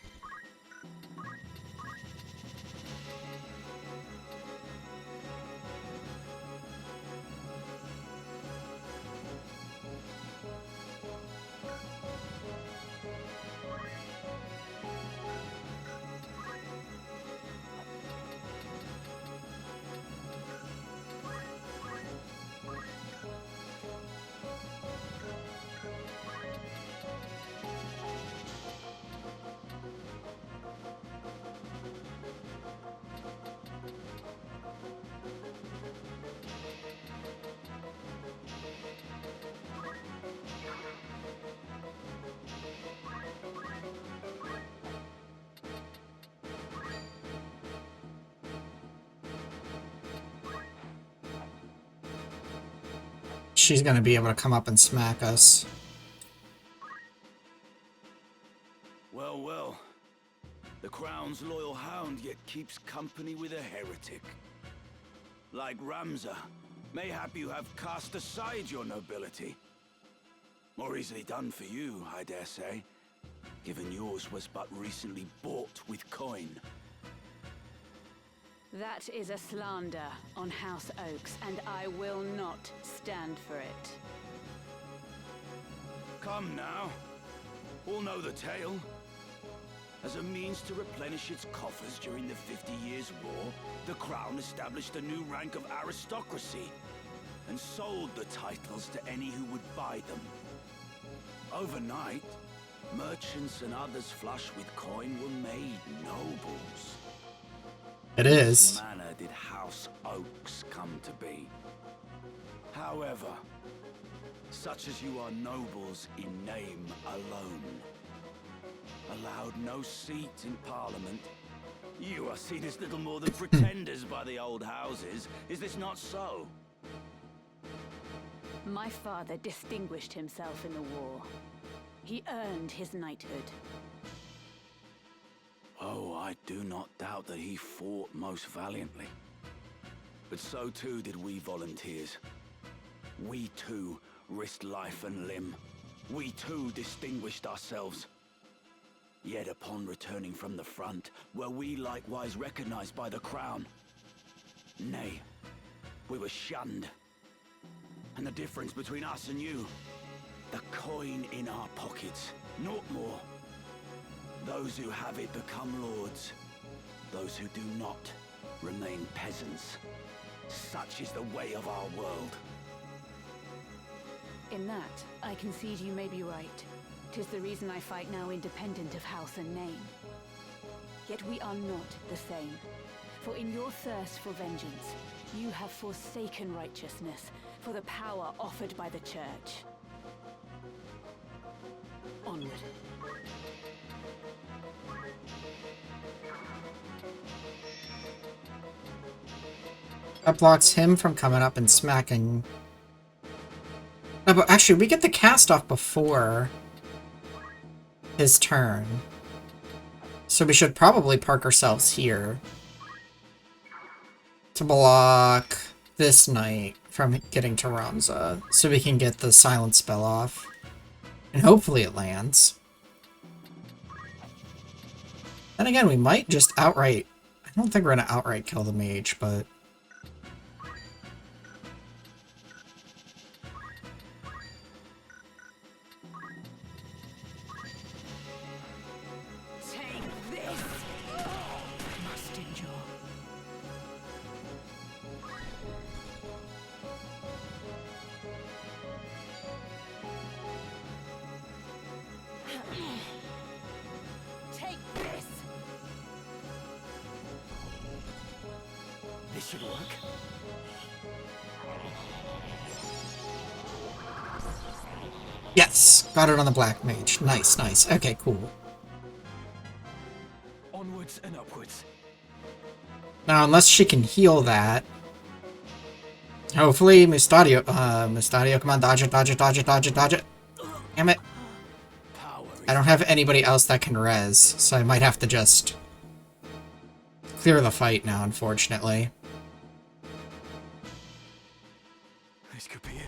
She's gonna be able to come up and smack us. Well, well. The Crown's loyal hound yet keeps company with a heretic. Like Ramza, mayhap you have cast aside your nobility. More easily done for you, I dare say, given yours was but recently bought with coin. That is a slander on House Oaks, and I will not stand for it. Come now. All know the tale. As a means to replenish its coffers during the 50 Years' War, the Crown established a new rank of aristocracy and sold the titles to any who would buy them. Overnight, merchants and others flush with coin were made nobles. It is. Manner did House Oaks come to be. However, such as you are nobles in name alone, allowed no seat in Parliament. You are seen as little more than pretenders by the old houses. Is this not so? My father distinguished himself in the war. He earned his knighthood. Oh, I do not doubt that he fought most valiantly. But so too did we volunteers. We too risked life and limb. We too distinguished ourselves. Yet upon returning from the front, were we likewise recognized by the Crown? Nay, we were shunned. And the difference between us and you? The coin in our pockets, naught more. Those who have it become lords. Those who do not remain peasants. Such is the way of our world. In that, I concede you may be right. 'Tis the reason I fight now independent of house and name. Yet we are not the same. For in your thirst for vengeance, you have forsaken righteousness for the power offered by the Church. Onward. That blocks him from coming up and smacking. No, but actually, we get the cast off before his turn. So we should probably park ourselves here to block this knight from getting to Ramza, so we can get the silent spell off. And hopefully it lands. Then again, we might just outright... I don't think we're gonna outright kill the mage, but... Take this! I must endure. Take should work. Yes, got it on the black mage. Nice, nice. Okay, cool. Onwards and upwards. Now, unless she can heal that, hopefully Mustadio, Mustadio, come on, dodge it, dodge it, dodge it, dodge it, dodge it. Damn it. I don't have anybody else that can res, so I might have to just clear the fight now, unfortunately. This could be it.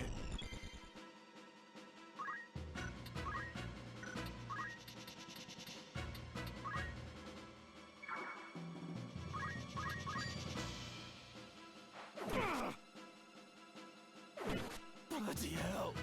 Bloody hell.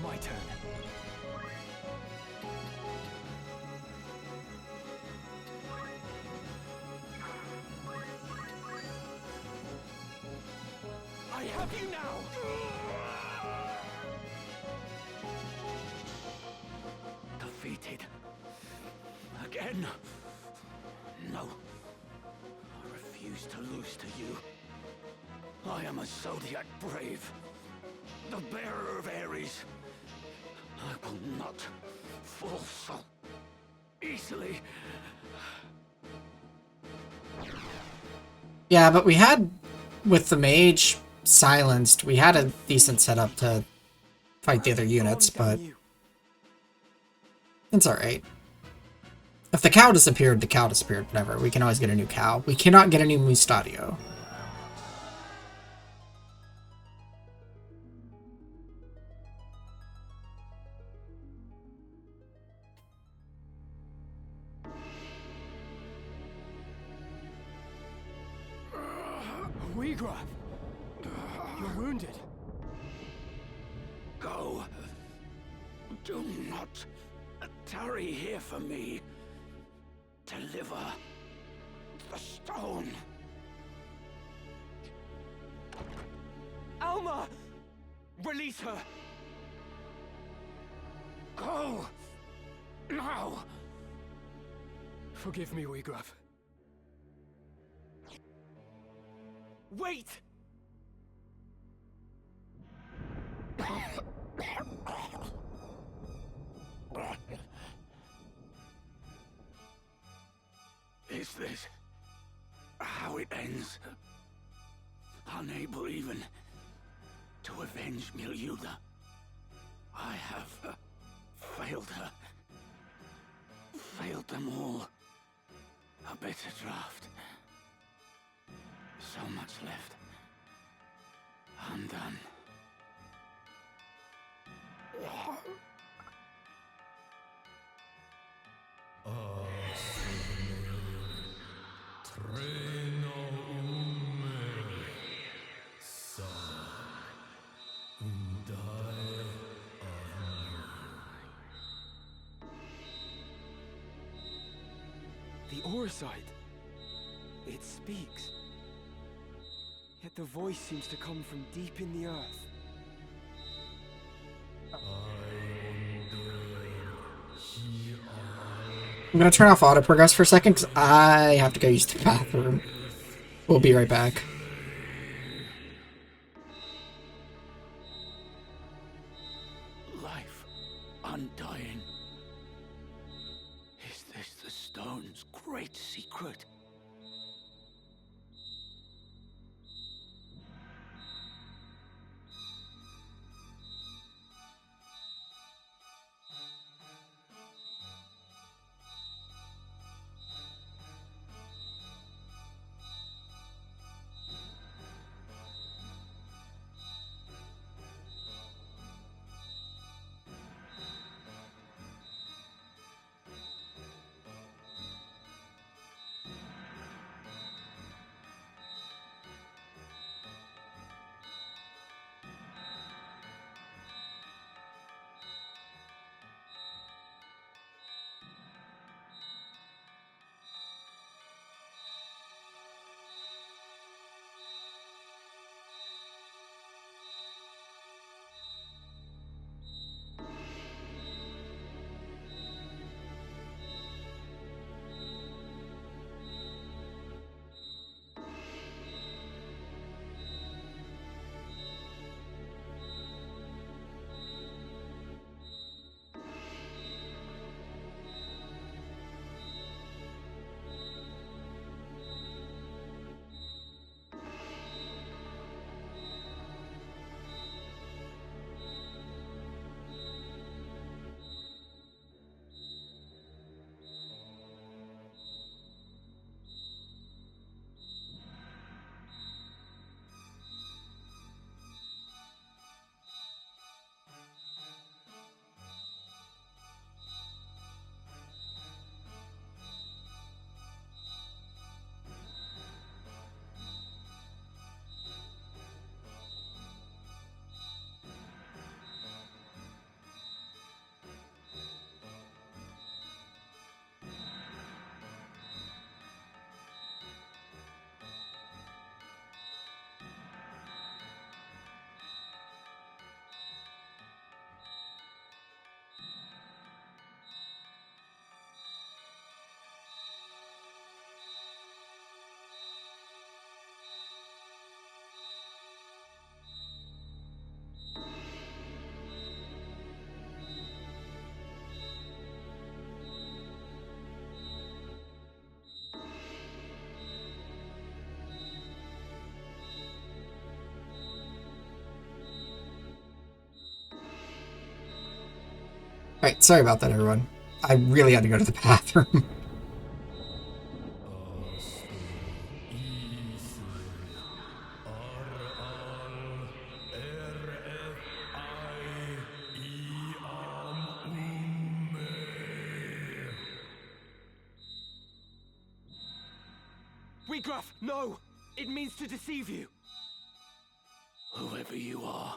My turn. I have you now! Defeated. Again. No. I refuse to lose to you. I am a Zodiac Brave. The bearer of Ares. I will not fall so easily. Yeah, but we had, with the mage silenced, we had a decent setup to fight the other units, but it's alright. If the cow disappeared, the cow disappeared, whatever. We can always get a new cow. We cannot get a new Mustadio. Weegraf! You're wounded. Go. Do not tarry here for me. Deliver the stone. Alma! Release her! Go. Now. Forgive me, Weegraf. Wait! Is this how it ends? Unable even to avenge Milyuda. I have failed her. Failed them all. A bitter draft. So much left. Undone. The Orside. It speaks. Yet the voice seems to come from deep in the earth. I'm gonna turn off auto progress for a second because I have to go use the bathroom. We'll be right back. Life undying. Is this the stone's great secret? Alright, sorry about that, everyone. I really had to go to the bathroom. Wheatgraph, no! It means to deceive you! Whoever you are,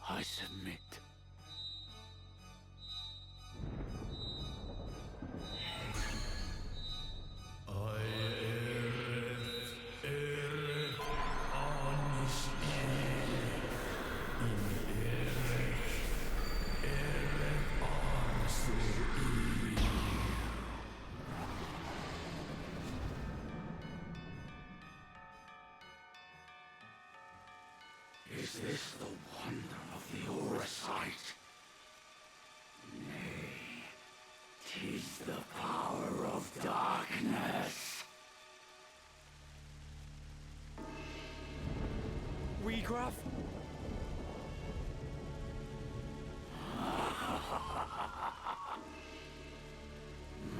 I submit. Is this the wonder of the Aura sight? Nay, 'tis the power of darkness. Wheatgraph?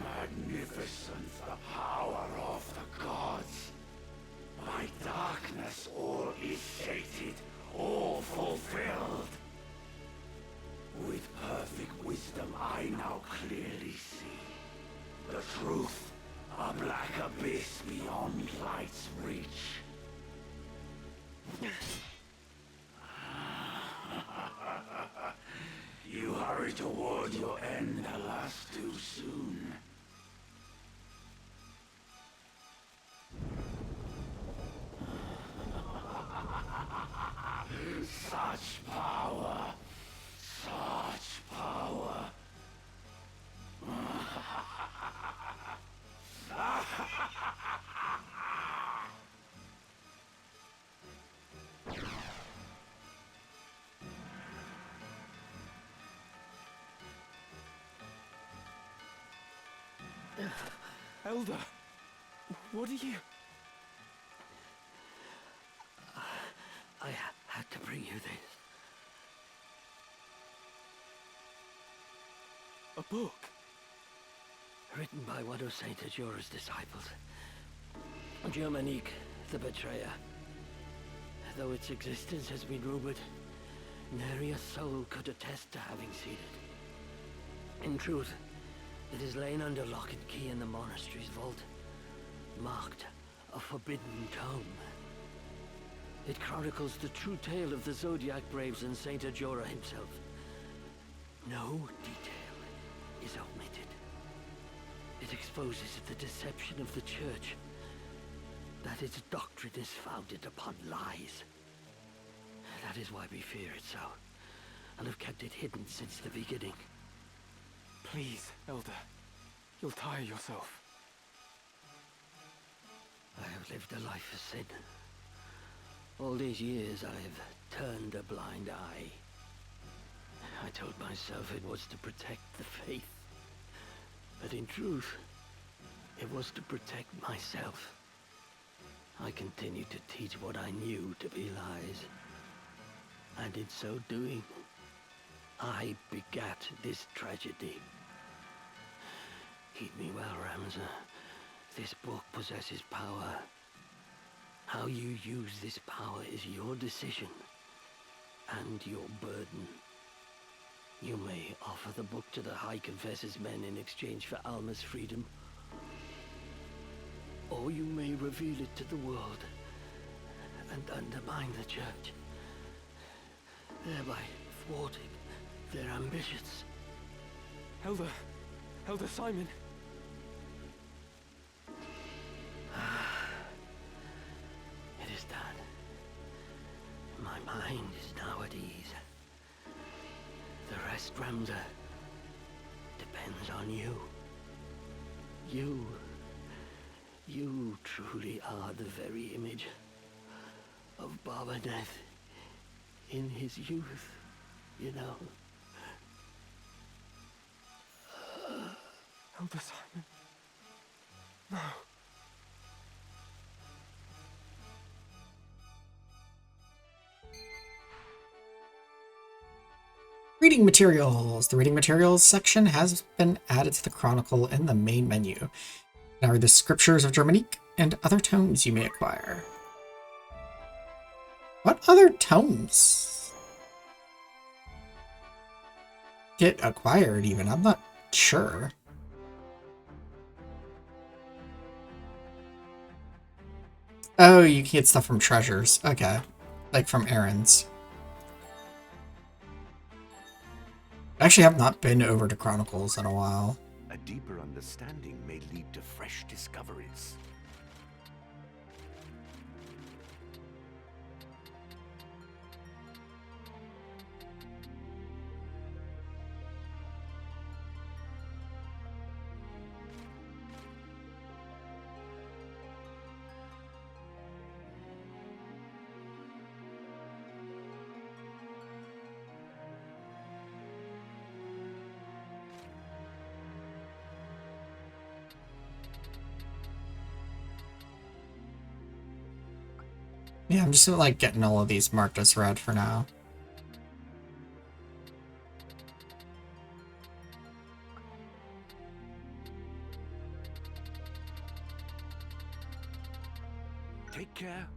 Magnificent the power of the gods. By darkness all is sated, all fulfilled. With perfect wisdom I now clearly see the truth, a black abyss beyond light's reach. You hurry toward your end, alas, too soon. Such power! Such power! Elder, what are you... I had to bring you this. A book? Written by one of Saint Ajora's disciples. Germanique, the Betrayer. Though its existence has been rumored, nary a soul could attest to having seen it. In truth, it is lain under lock and key in the monastery's vault, marked a forbidden tome. It chronicles the true tale of the Zodiac Braves and Saint Ajora himself. No detail is omitted. It exposes the deception of the Church, that its doctrine is founded upon lies. That is why we fear it so, and have kept it hidden since the beginning. Please, Elder. You'll tire yourself. I have lived a life of sin. All these years I have turned a blind eye. I told myself it was to protect the faith. But in truth, it was to protect myself. I continued to teach what I knew to be lies. And in so doing, I begat this tragedy. Heed me well, Ramza. This book possesses power. How you use this power is your decision and your burden. You may offer the book to the High Confessor's men in exchange for Alma's freedom, or you may reveal it to the world and undermine the Church, thereby thwarting their ambitions. Elder Simon. It is done. My mind is now at ease. The rest, Ramza, depends on you. You truly are the very image of Barbaneth in his youth, you know. Elder Simon. No. Reading materials. The reading materials section has been added to the Chronicle in the main menu. Now are the scriptures of Germanique and other tomes you may acquire. What other tomes get acquired even? I'm not sure. Oh, you can get stuff from treasures. Okay. Like from errands. I actually have not been over to Chronicles in a while. A deeper understanding may lead to fresh discoveries. Yeah, I'm just like getting all of these marked as red for now. Take care.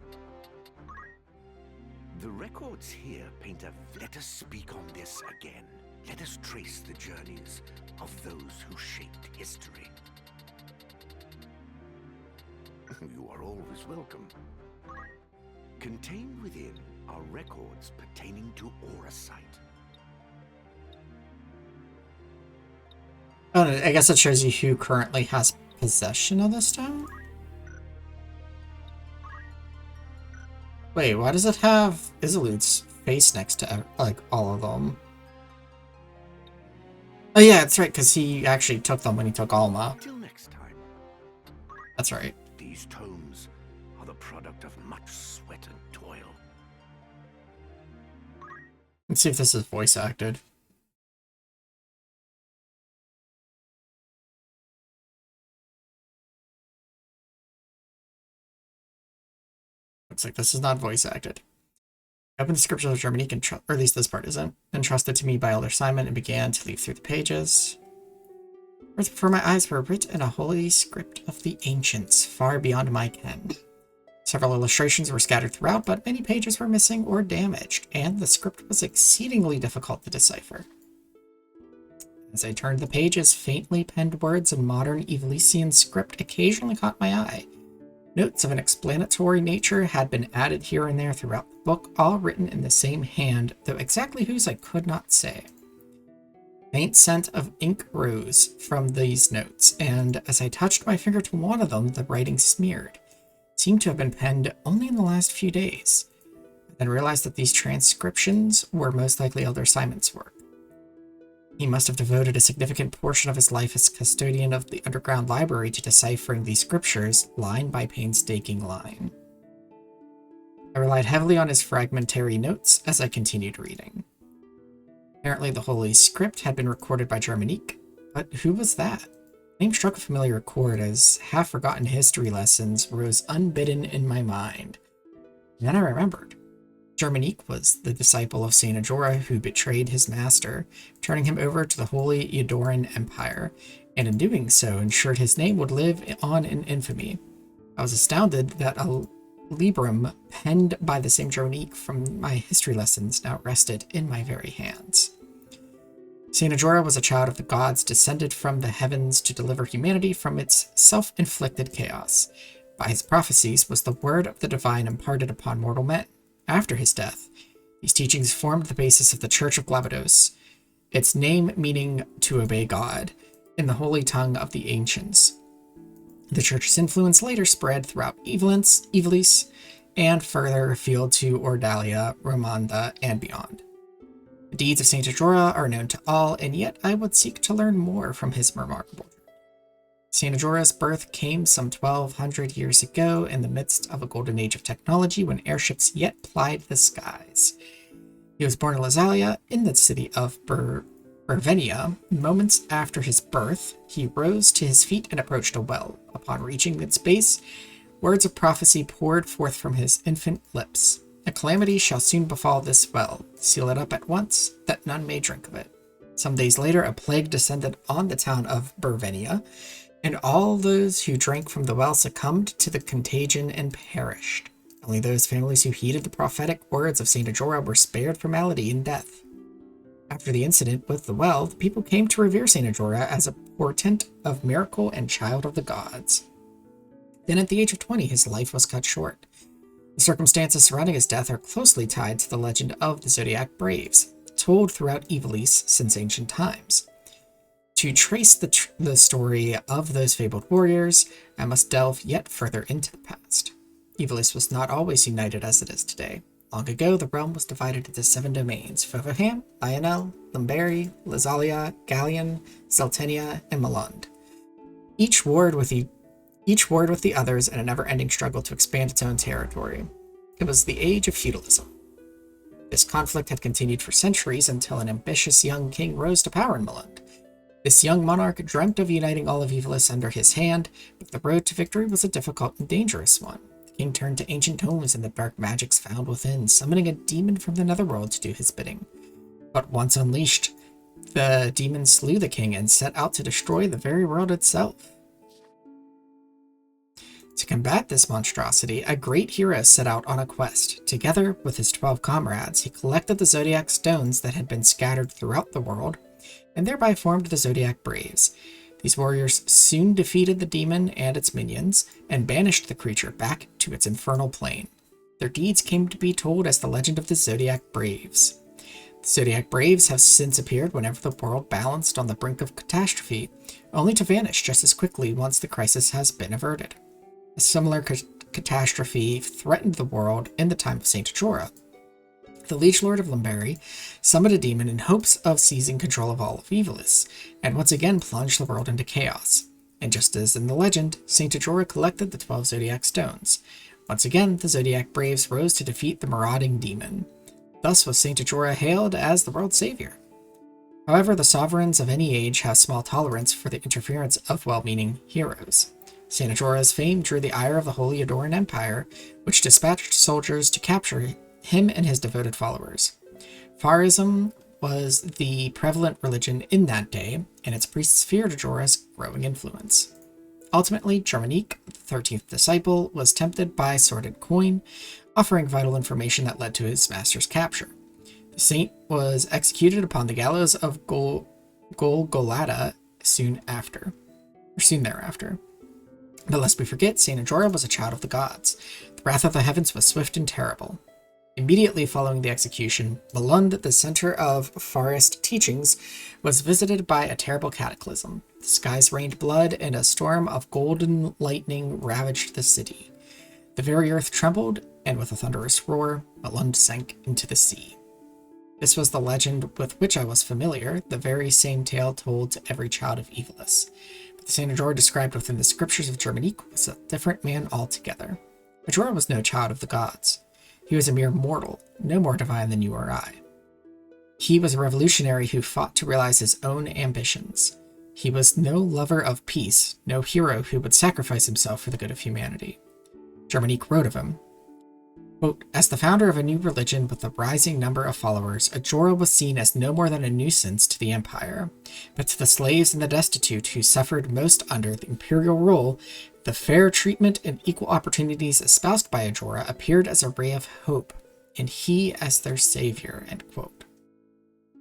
The records here paint a... Let us speak on this again. Let us trace the journeys of those who shaped history. You are always welcome. Contained within are records pertaining to Auracite. Oh, I guess it shows you who currently has possession of the stone? Wait, why does it have Ivalice's face next to, like, all of them? Oh yeah, that's right, because he actually took them when he took Alma. Till next time. That's right. These tomes are the product of much sweat and toil. Let's see if this is voice acted. Looks like this is not voice acted. I opened the scriptures of Germanique, or at least this part isn't, entrusted to me by Elder Simon, and began to leaf through the pages. Words before my eyes were writ in a holy script of the ancients, far beyond my ken. Several illustrations were scattered throughout, but many pages were missing or damaged, and the script was exceedingly difficult to decipher. As I turned the pages, faintly penned words in modern Ivalician script occasionally caught my eye. Notes of an explanatory nature had been added here and there throughout the book, all written in the same hand, though exactly whose I could not say. Faint scent of ink rose from these notes, and as I touched my finger to one of them, the writing smeared. It seemed to have been penned only in the last few days. I then realized that these transcriptions were most likely Elder Simon's work. He must have devoted a significant portion of his life as custodian of the underground library to deciphering these scriptures, line by painstaking line. I relied heavily on his fragmentary notes as I continued reading. Apparently the Holy Script had been recorded by Germanique, but who was that? The name struck a familiar chord as half-forgotten history lessons rose unbidden in my mind. And then I remembered. Germanique was the disciple of Saint Ajora who betrayed his master, turning him over to the Holy Eodoran Empire, and in doing so ensured his name would live on in infamy. I was astounded that a librum penned by the same Germanique from my history lessons now rested in my very hands. Saint Ajora was a child of the gods descended from the heavens to deliver humanity from its self-inflicted chaos. By his prophecies was the word of the divine imparted upon mortal men. After his death, these teachings formed the basis of the Church of Glabados, its name meaning to obey God, in the holy tongue of the ancients. The church's influence later spread throughout Ivalice, and further afield to Ordalia, Romanda, and beyond. The deeds of Saint Ajora are known to all, and yet I would seek to learn more from his remarkable. Saint Ajora's birth came some 1,200 years ago in the midst of a golden age of technology when airships yet plied the skies. He was born in Lazalia in the city of Brevenia. Moments after his birth, he rose to his feet and approached a well. Upon reaching its base, words of prophecy poured forth from his infant lips. A calamity shall soon befall this well. Seal it up at once, that none may drink of it. Some days later, a plague descended on the town of Bervenia, and all those who drank from the well succumbed to the contagion and perished. Only those families who heeded the prophetic words of Saint Ajora were spared from malady and death. After the incident with the well, the people came to revere Saint Ajora as a portent of miracle and child of the gods. Then at the age of 20, his life was cut short. The circumstances surrounding his death are closely tied to the legend of the Zodiac Braves, told throughout Ivalice since ancient times. To trace the story of those fabled warriors, I must delve yet further into the past. Ivalice was not always united as it is today. Long ago, the realm was divided into 7 domains: Fovoham, Lionel, Lumberi, Lazalia, Gallion, Zeltenia, and Malund. Each warred with the others in a never-ending struggle to expand its own territory. It was the age of feudalism. This conflict had continued for centuries until an ambitious young king rose to power in Malund. This young monarch dreamt of uniting all of Ivalice under his hand, but the road to victory was a difficult and dangerous one. The king turned to ancient tomes and the dark magics found within, summoning a demon from the netherworld to do his bidding. But once unleashed, the demon slew the king and set out to destroy the very world itself. To combat this monstrosity, a great hero set out on a quest. Together with his 12 comrades, he collected the zodiac stones that had been scattered throughout the world, and thereby formed the Zodiac Braves. These warriors soon defeated the demon and its minions, and banished the creature back to its infernal plane. Their deeds came to be told as the legend of the Zodiac Braves. The Zodiac Braves have since appeared whenever the world balanced on the brink of catastrophe, only to vanish just as quickly once the crisis has been averted. A similar catastrophe threatened the world in the time of Saint Ajora. The Liege Lord of Lumberi summoned a demon in hopes of seizing control of all of Ivalice, and once again plunged the world into chaos. And just as in the legend, Saint Ajora collected the 12 Zodiac Stones. Once again, the Zodiac Braves rose to defeat the marauding demon. Thus was Saint Ajora hailed as the world's savior. However, the sovereigns of any age have small tolerance for the interference of well-meaning heroes. Saint Ajora's fame drew the ire of the Holy Adoran Empire, which dispatched soldiers to capture him and his devoted followers. Farism was the prevalent religion in that day, and its priests feared Ajora's growing influence. Ultimately, Germanique, the 13th disciple, was tempted by sordid coin, offering vital information that led to his master's capture. The saint was executed upon the gallows of Golgolata soon thereafter. But lest we forget, Saint Ajora was a child of the gods. The wrath of the heavens was swift and terrible. Immediately following the execution, Malund, the center of forest teachings, was visited by a terrible cataclysm. The skies rained blood, and a storm of golden lightning ravaged the city. The very earth trembled, and with a thunderous roar, Malund sank into the sea. This was the legend with which I was familiar, the very same tale told to every child of Ivalice. But the Saint Ajora described within the scriptures of Germanique was a different man altogether. Ajora was no child of the gods. He was a mere mortal, no more divine than you or I. He was a revolutionary who fought to realize his own ambitions. He was no lover of peace, no hero who would sacrifice himself for the good of humanity. Germanique wrote of him, quote, "As the founder of a new religion with a rising number of followers, Ajora was seen as no more than a nuisance to the empire. But to the slaves and the destitute who suffered most under the imperial rule, the fair treatment and equal opportunities espoused by Ajora appeared as a ray of hope, and he as their savior," end quote.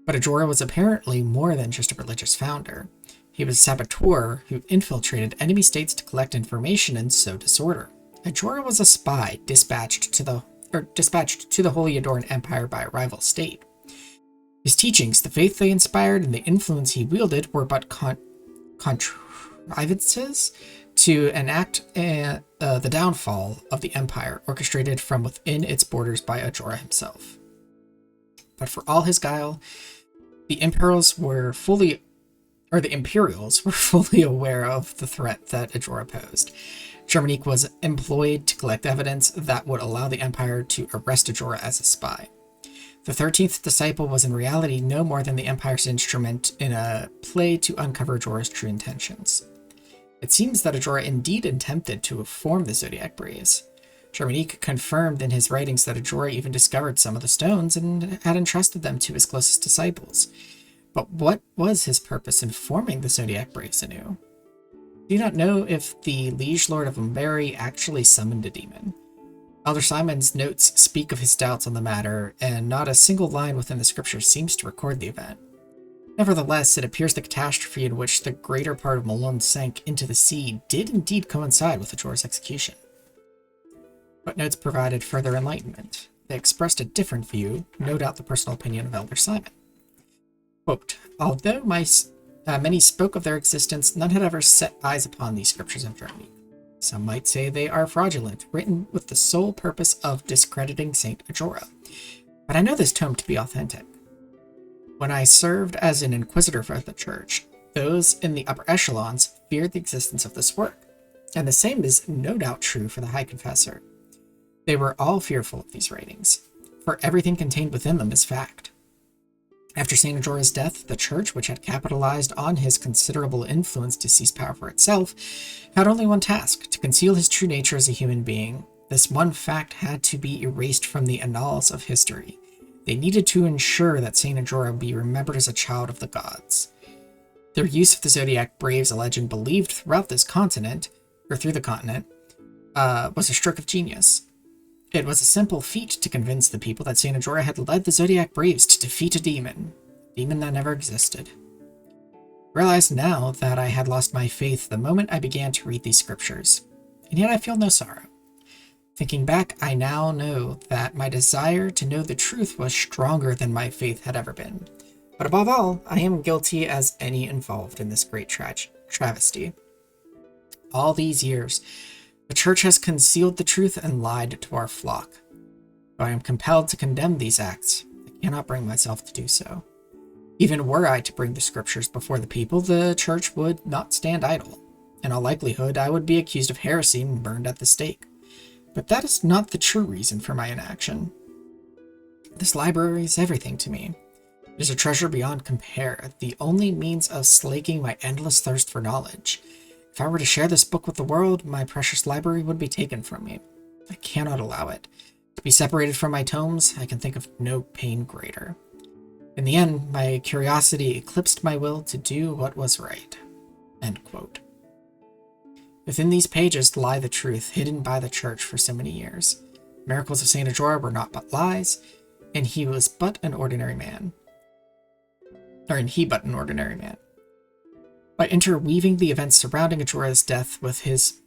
But Ajora was apparently more than just a religious founder. He was a saboteur who infiltrated enemy states to collect information and sow disorder. Ajora was a spy dispatched to the Holy Adoran Empire by a rival state. His teachings, the faith they inspired, and the influence he wielded were but contrivances to enact the downfall of the empire, orchestrated from within its borders by Ajora himself. But for all his guile, the Imperials were fully aware of the threat that Ajora posed. Germanique was employed to collect evidence that would allow the Empire to arrest Ajora as a spy. The 13th disciple was in reality no more than the Empire's instrument in a play to uncover Ajora's true intentions. It seems that Ajora indeed attempted to form the Zodiac Braves. Germanique confirmed in his writings that Ajora even discovered some of the stones and had entrusted them to his closest disciples. But what was his purpose in forming the Zodiac Braves anew? Do not know if the Liege Lord of Umberry actually summoned a demon. Elder Simon's notes speak of his doubts on the matter, and not a single line within the scriptures seems to record the event. Nevertheless, it appears the catastrophe in which the greater part of Malone sank into the sea did indeed coincide with Ajora's execution. Footnotes provided further enlightenment. They expressed a different view, no doubt the personal opinion of Elder Simon. Quote, although many spoke of their existence, none had ever set eyes upon these scriptures of Germany. Some might say they are fraudulent, written with the sole purpose of discrediting Saint Ajora. But I know this tome to be authentic. When I served as an inquisitor for the church, those in the upper echelons feared the existence of this work, and the same is no doubt true for the High Confessor. They were all fearful of these writings, for everything contained within them is fact. After Saint Ajora's death, the church, which had capitalized on his considerable influence to seize power for itself, had only one task: to conceal his true nature as a human being. This one fact had to be erased from the annals of history. They needed to ensure that Saint Ajora would be remembered as a child of the gods. Their use of the Zodiac Braves, a legend believed throughout this continent, or through the continent, was a stroke of genius. It was a simple feat to convince the people that Saint Ajora had led the Zodiac Braves to defeat a demon that never existed. I realized now that I had lost my faith the moment I began to read these scriptures, and yet I feel no sorrow. Thinking back, I now know that my desire to know the truth was stronger than my faith had ever been. But above all, I am guilty as any involved in this great travesty. All these years, the church has concealed the truth and lied to our flock. Though I am compelled to condemn these acts, I cannot bring myself to do so. Even were I to bring the scriptures before the people, the church would not stand idle. In all likelihood, I would be accused of heresy and burned at the stake. But that is not the true reason for my inaction. This library is everything to me. It is a treasure beyond compare, the only means of slaking my endless thirst for knowledge. If I were to share this book with the world, my precious library would be taken from me. I cannot allow it. To be separated from my tomes, I can think of no pain greater. In the end, my curiosity eclipsed my will to do what was right. End quote. Within these pages lie the truth hidden by the church for so many years. Miracles of Saint Ajora were not but lies, and he was but an ordinary man. By interweaving the events surrounding Ajora's death with his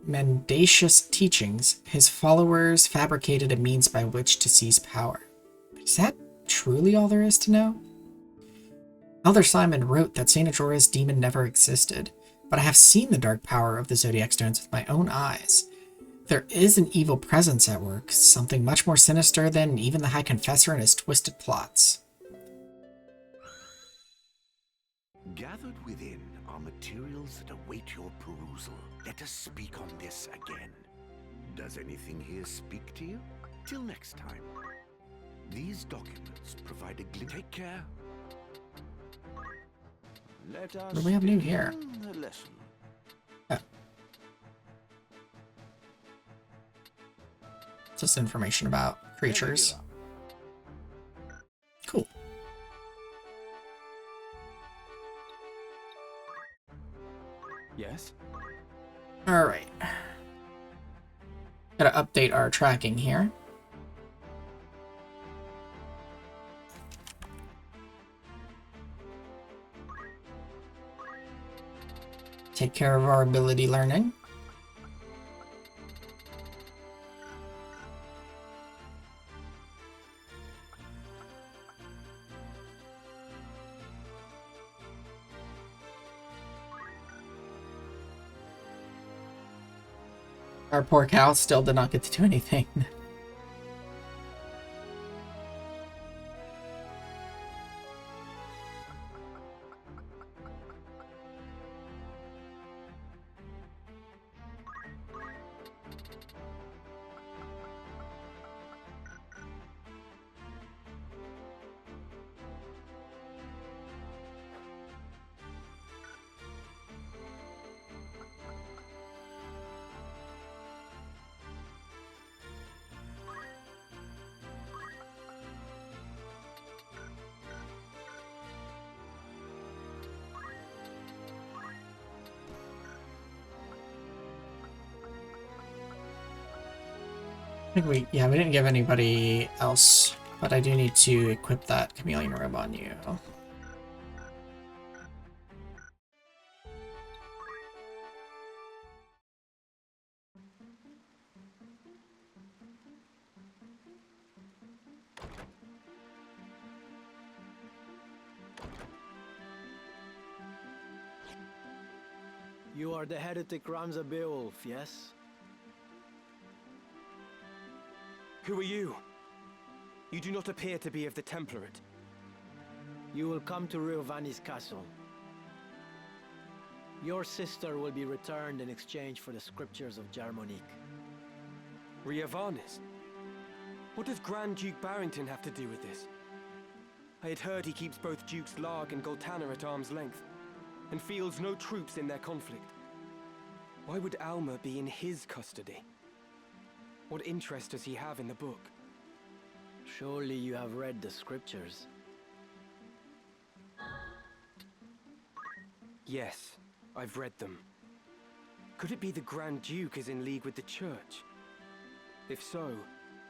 mendacious teachings, his followers fabricated a means by which to seize power. Is that truly all there is to know? Elder Simon wrote that Saint Ajora's demon never existed, but I have seen the dark power of the Zodiac Stones with my own eyes. There is an evil presence at work, something much more sinister than even the High Confessor and his twisted plots. Gathered within are materials that await your perusal. Let us speak on this again. Does anything here speak to you? Till next time. These documents provide a glimpse. Take care. Let us What do we have new here? begin the lesson. Oh. Just information about creatures. Cool. Yes? Alright. Gotta update our tracking here. Take care of our ability learning. Our poor cow still did not get to do anything. I think we didn't give anybody else, but I do need to equip that chameleon robe on you. You are the heretic Ramza Beowulf, yes? Who are you? You do not appear to be of the Template. You will come to Riovani's castle. Your sister will be returned in exchange for the scriptures of Jarmonique. Riovanis? What does Grand Duke Barrington have to do with this? I had heard he keeps both Dukes Larg and Goltana at arm's length, and fields no troops in their conflict. Why would Alma be in his custody? What interest does he have in the book? Surely you have read the scriptures. Yes, I've read them. Could it be the Grand Duke is in league with the Church? If so,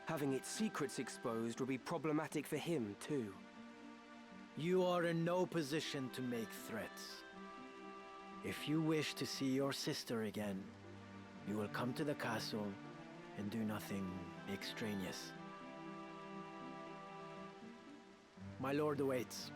having its secrets exposed would be problematic for him, too. You are in no position to make threats. If you wish to see your sister again, you will come to the castle and do nothing extraneous. My lord awaits.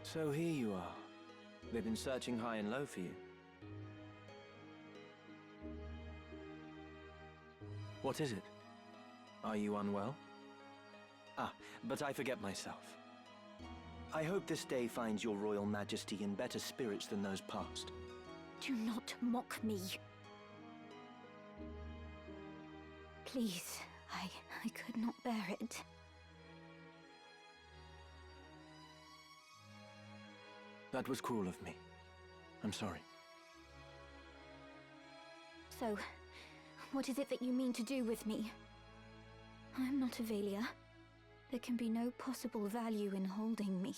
So here you are. They've been searching high and low for you. What is it? Are you unwell? Ah, but I forget myself. I hope this day finds your royal majesty in better spirits than those past. Do not mock me. Please, I could not bear it. That was cruel of me. I'm sorry. So, what is it that you mean to do with me? I'm not Avelia. There can be no possible value in holding me.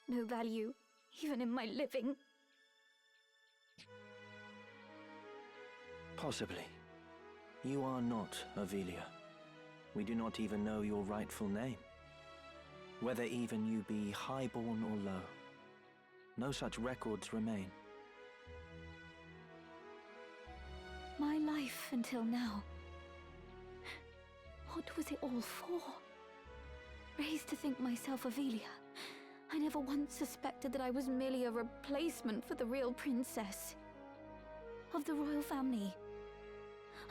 No value, even in my living. Possibly. You are not Avelia. We do not even know your rightful name. Whether even you be highborn or low. No such records remain. My life until now. What was it all for? Raised to think myself Avelia, I never once suspected that I was merely a replacement for the real princess. Of the royal family.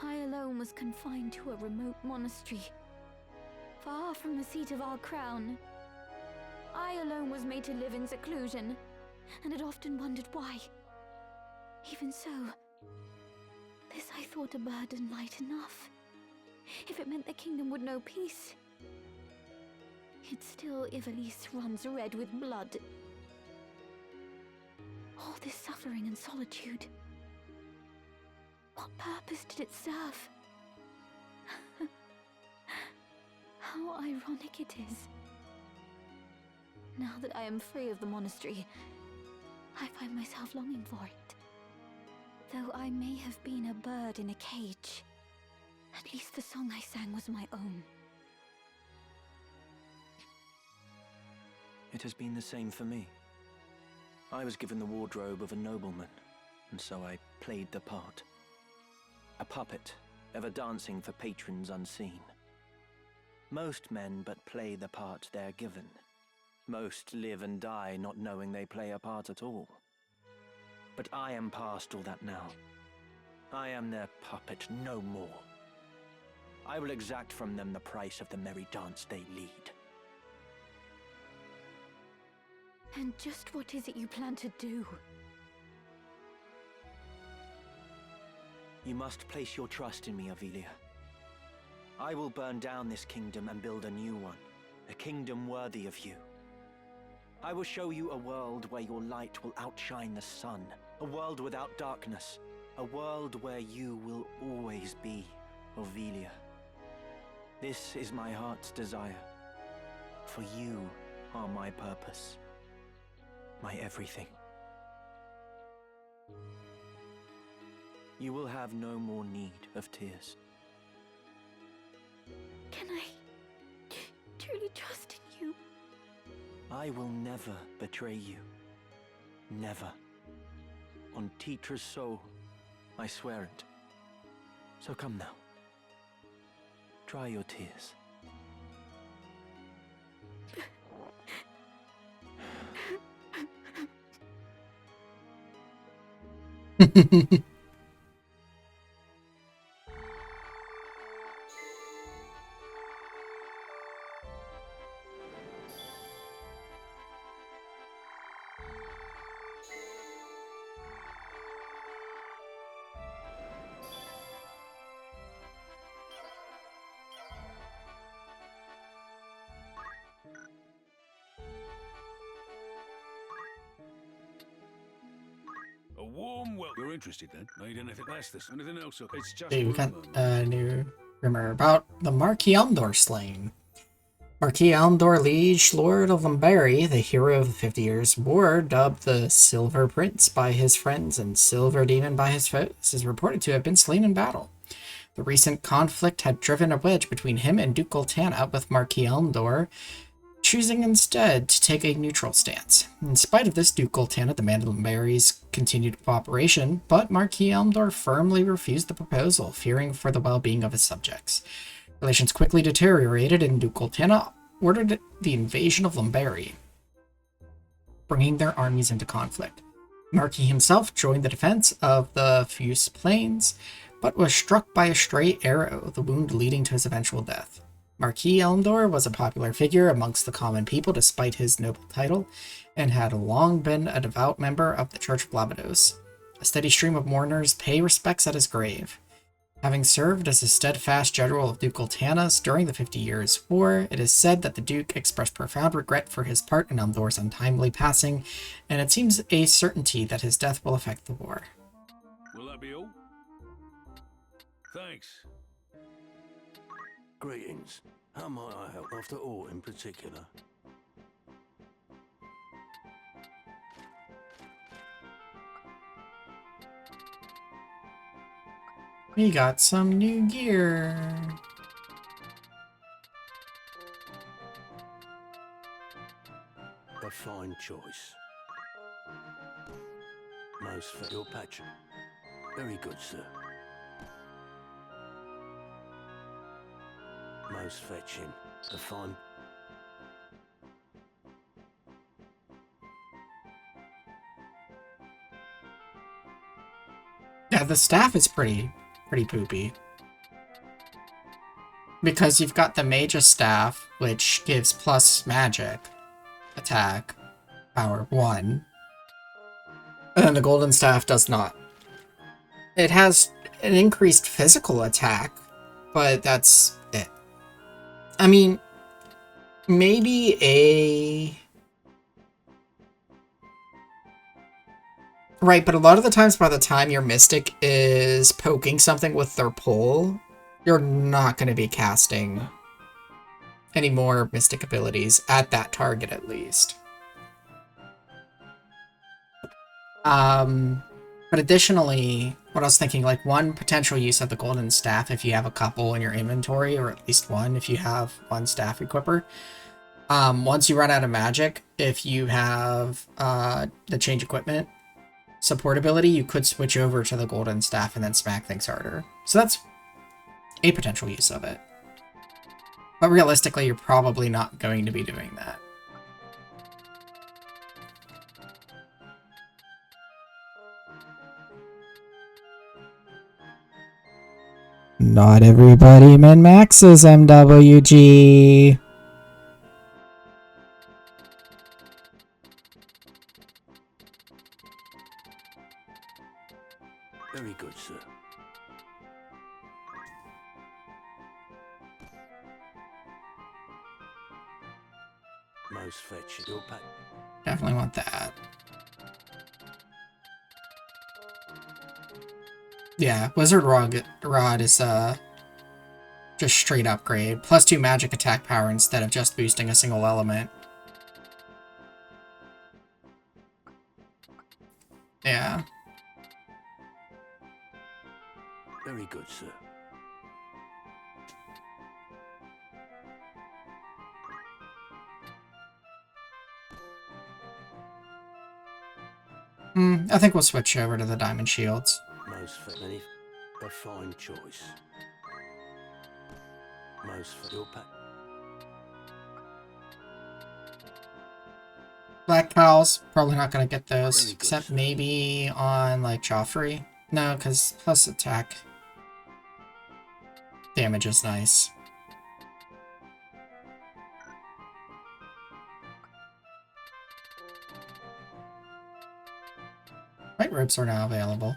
I alone was confined to a remote monastery, far from the seat of our crown. I alone was made to live in seclusion, and had often wondered why. Even so, this I thought a burden light enough. If it meant the kingdom would know peace. Yet still Ivalice runs red with blood. All this suffering and solitude. What purpose did it serve? How ironic it is. Now that I am free of the monastery, I find myself longing for it. Though I may have been a bird in a cage, at least the song I sang was my own. It has been the same for me. I was given the wardrobe of a nobleman, and so I played the part. A puppet, ever dancing for patrons unseen. Most men but play the part they're given. Most live and die not knowing they play a part at all. But I am past all that now. I am their puppet, no more. I will exact from them the price of the merry dance they lead. And just what is it you plan to do? You must place your trust in me, Avelia. I will burn down this kingdom and build a new one. A kingdom worthy of you. I will show you a world where your light will outshine the sun. A world without darkness. A world where you will always be, Ovelia. This is my heart's desire. For you are my purpose. My everything. You will have no more need of tears. Can I truly trust in you? I will never betray you. Never. On Titra's soul, I swear it. So come now. Dry your tears. A warm welcome. You're interested then? Need anything less? This anything else? It's just. Okay, we got a new rumor about the Marquis Elmdor slain. Marquis Elmdor, Liege Lord of Lombari, the hero of the 50 Years' War, dubbed the Silver Prince by his friends and Silver Demon by his foes, is reported to have been slain in battle. The recent conflict had driven a wedge between him and Duke Goltana, with Marquis Elmdor choosing instead to take a neutral stance. In spite of this, Duke Goltana demanded Lombari's continued cooperation, but Marquis Elmdor firmly refused the proposal, fearing for the well-being of his subjects. Relations quickly deteriorated, and Duke Goltana ordered the invasion of Lombari, bringing their armies into conflict. Marquis himself joined the defense of the Fuse Plains, but was struck by a stray arrow, the wound leading to his eventual death. Marquis Elmdor was a popular figure amongst the common people despite his noble title, and had long been a devout member of the Church of Glabados. A steady stream of mourners pay respects at his grave. Having served as a steadfast general of Duke Goltana's during the 50 Years' War, it is said that the Duke expressed profound regret for his part in Elmdor's untimely passing, and it seems a certainty that his death will affect the war. Will that be all? Thanks. Greetings. How might I help after all in particular? We got some new gear. A fine choice. Most for your patron. Very good, sir. Most fetching. A fine. Yeah, the staff is pretty poopy. Because you've got the Mage's Staff, which gives plus magic, attack, power 1. And then the Golden Staff does not. It has an increased physical attack, but that's it. I mean, maybe a... Right, but a lot of the times by the time your Mystic is poking something with their pole, you're not going to be casting any more Mystic abilities at that target, at least. But additionally, what I was thinking, like, one potential use of the Golden Staff, if you have a couple in your inventory, or at least one if you have one staff equipper, once you run out of magic, if you have the change equipment support ability, you could switch over to the Golden Staff and then smack things harder. So that's a potential use of it. But realistically, you're probably not going to be doing that. Not everybody min-maxes MWG. Very good, sir. Most fetching. Your pack. Definitely want that. Yeah, Wizard Rod is just straight upgrade. +2 magic attack power instead of just boosting a single element. Yeah. Very good, sir. I think we'll switch over to the diamond shields. Most for many. A fine choice. Most for your pack. Black Cows, probably not going to get those, Very good, except sir. maybe on, like, Joffrey. No, because plus attack damage is nice. White robes are now available.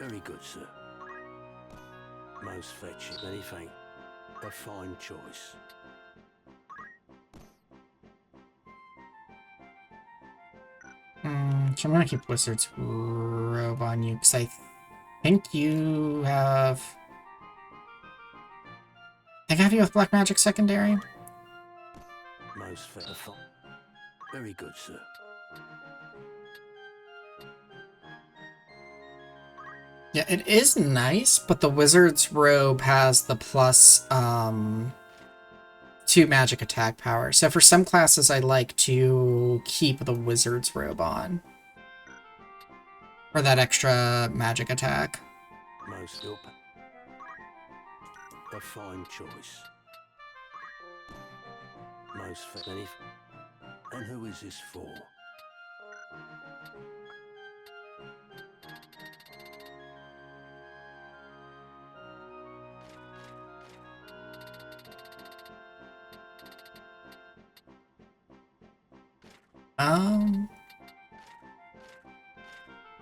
Very good, sir. Most fetching. Many thank. A fine choice. So I'm gonna keep Wizard's Robe on you, because I think you have... I have you with Black Magic Secondary? Most fit. A fine. Very good, sir. Yeah, it is nice, but the Wizard's Robe has the plus 2 magic attack power. So for some classes, I like to keep the Wizard's Robe on. For that extra magic attack. Most your pack. A fine choice. Most fit. Many. And who is this for? I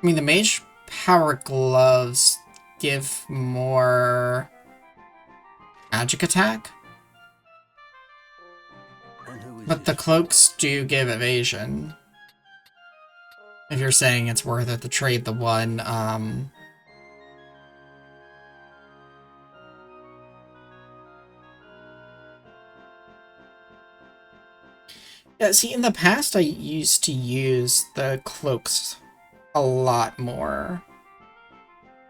mean, the Mage Power Gloves give more magic attack, And who is but the this for? cloaks do give evasion. If you're saying it's worth it to trade the one, Yeah, see, in the past I used to use the cloaks a lot more.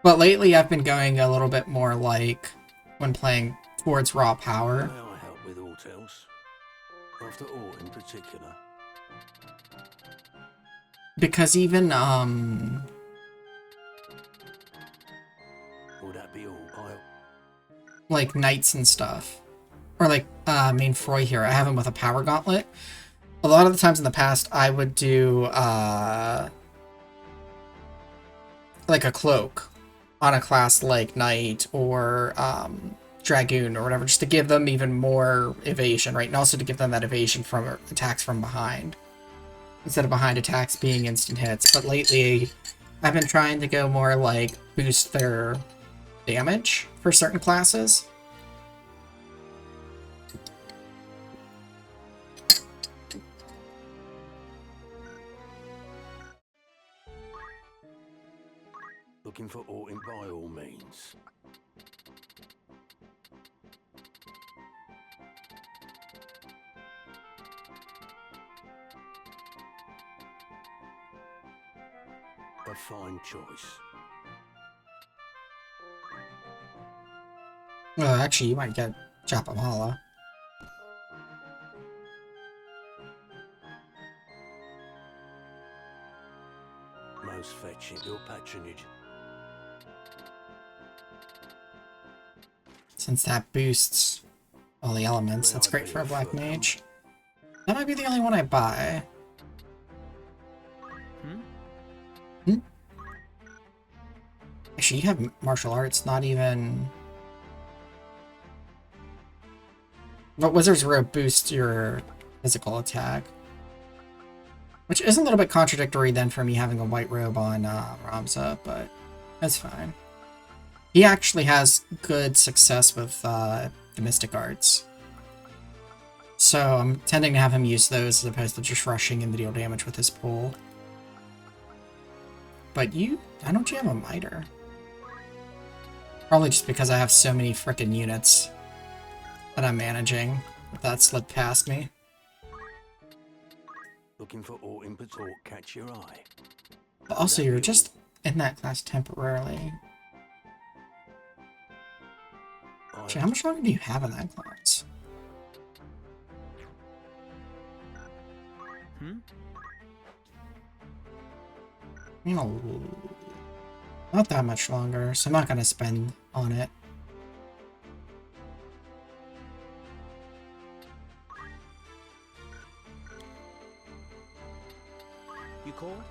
But lately I've been going a little bit more like when playing towards raw power. May I help with aught else? After aught in particular. Because even, Would that be all? like knights and stuff. Or like, main Froy here, I have him with a power gauntlet. A lot of the times in the past I would do, like a cloak on a class like Knight or, Dragoon or whatever, just to give them even more evasion, right? And also to give them that evasion from attacks from behind. Instead of behind attacks being instant hits. But lately, I've been trying to go more like boost their damage for certain classes. Looking for aught in by all means. A fine choice. Well, actually, you might get Japamala. Most fetching. Your patronage. Since that boosts all the elements, that's great for a Black Mage. That might be the only one I buy. Actually, you have martial arts, not even... But Wizard's Robe boosts your physical attack. Which is a little bit contradictory then for me having a white robe on Ramza, but that's fine. He actually has good success with the Mystic Arts. So I'm tending to have him use those as opposed to just rushing in to deal damage with his pull. But why don't you have a miter? Probably just because I have so many frickin' units that I'm managing. That slipped past me. Looking for all inputs or catch your eye. But also, you're just in that class temporarily. Actually, how much longer do you have in that class? You know, not that much longer, so I'm not gonna spend on it. You called?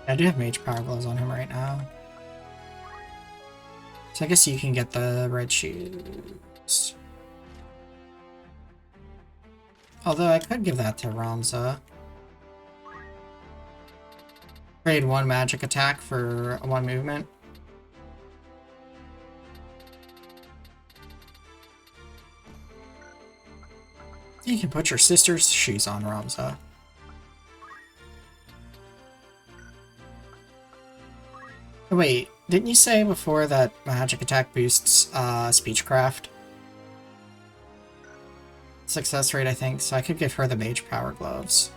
I do have Mage Power Gloves on him right now. So I guess you can get the red shoes. Although I could give that to Ramza. Trade 1 magic attack for 1 movement. You can put your sister's shoes on, Ramza. Wait, didn't you say before that magic attack boosts speechcraft? Success rate, I think, so I could give her the Mage Power Gloves.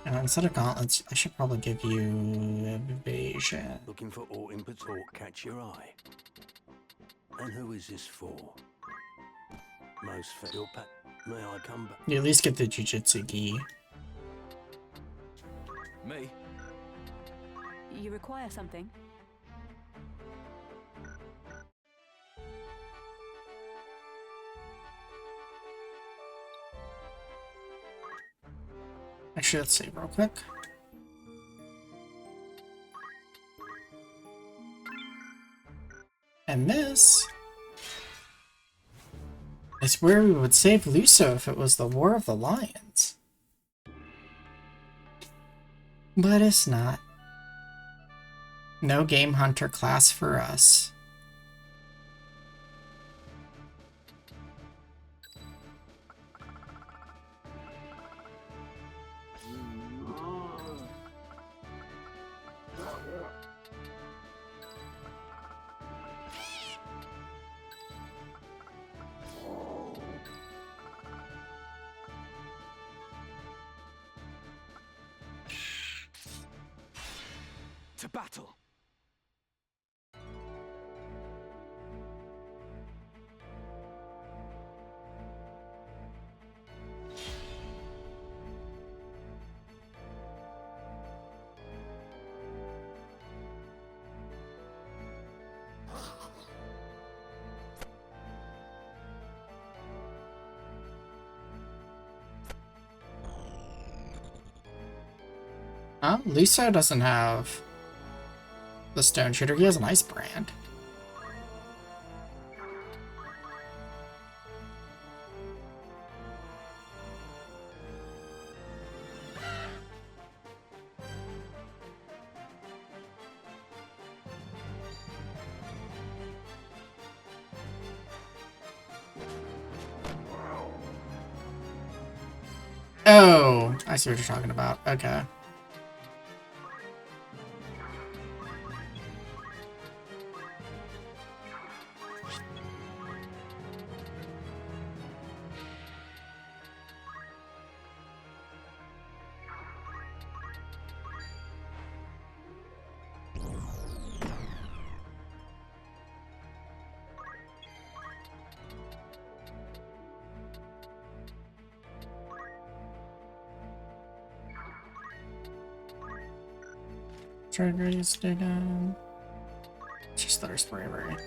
And instead of gauntlets, I should probably give you evasion. Looking for all inputs or catch your eye. And who is this for? Most for your pet. May I come back? You at least get the Jujutsu Gi. Me? You require something? Actually, let's save real quick. And this is where we would save Luso if it was the War of the Lions. But it's not. No Game Hunter class for us. To battle! Luso doesn't have the Stone Shooter. He has an Ice Brand. Oh, I see what you're talking about. Okay. Trade radius data. Just let her spray every.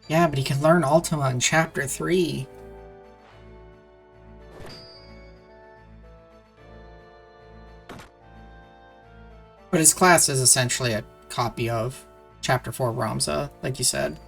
Yeah, but he can learn Ultima in Chapter 3. But his class is essentially a copy of Chapter 4 Ramza, like you said.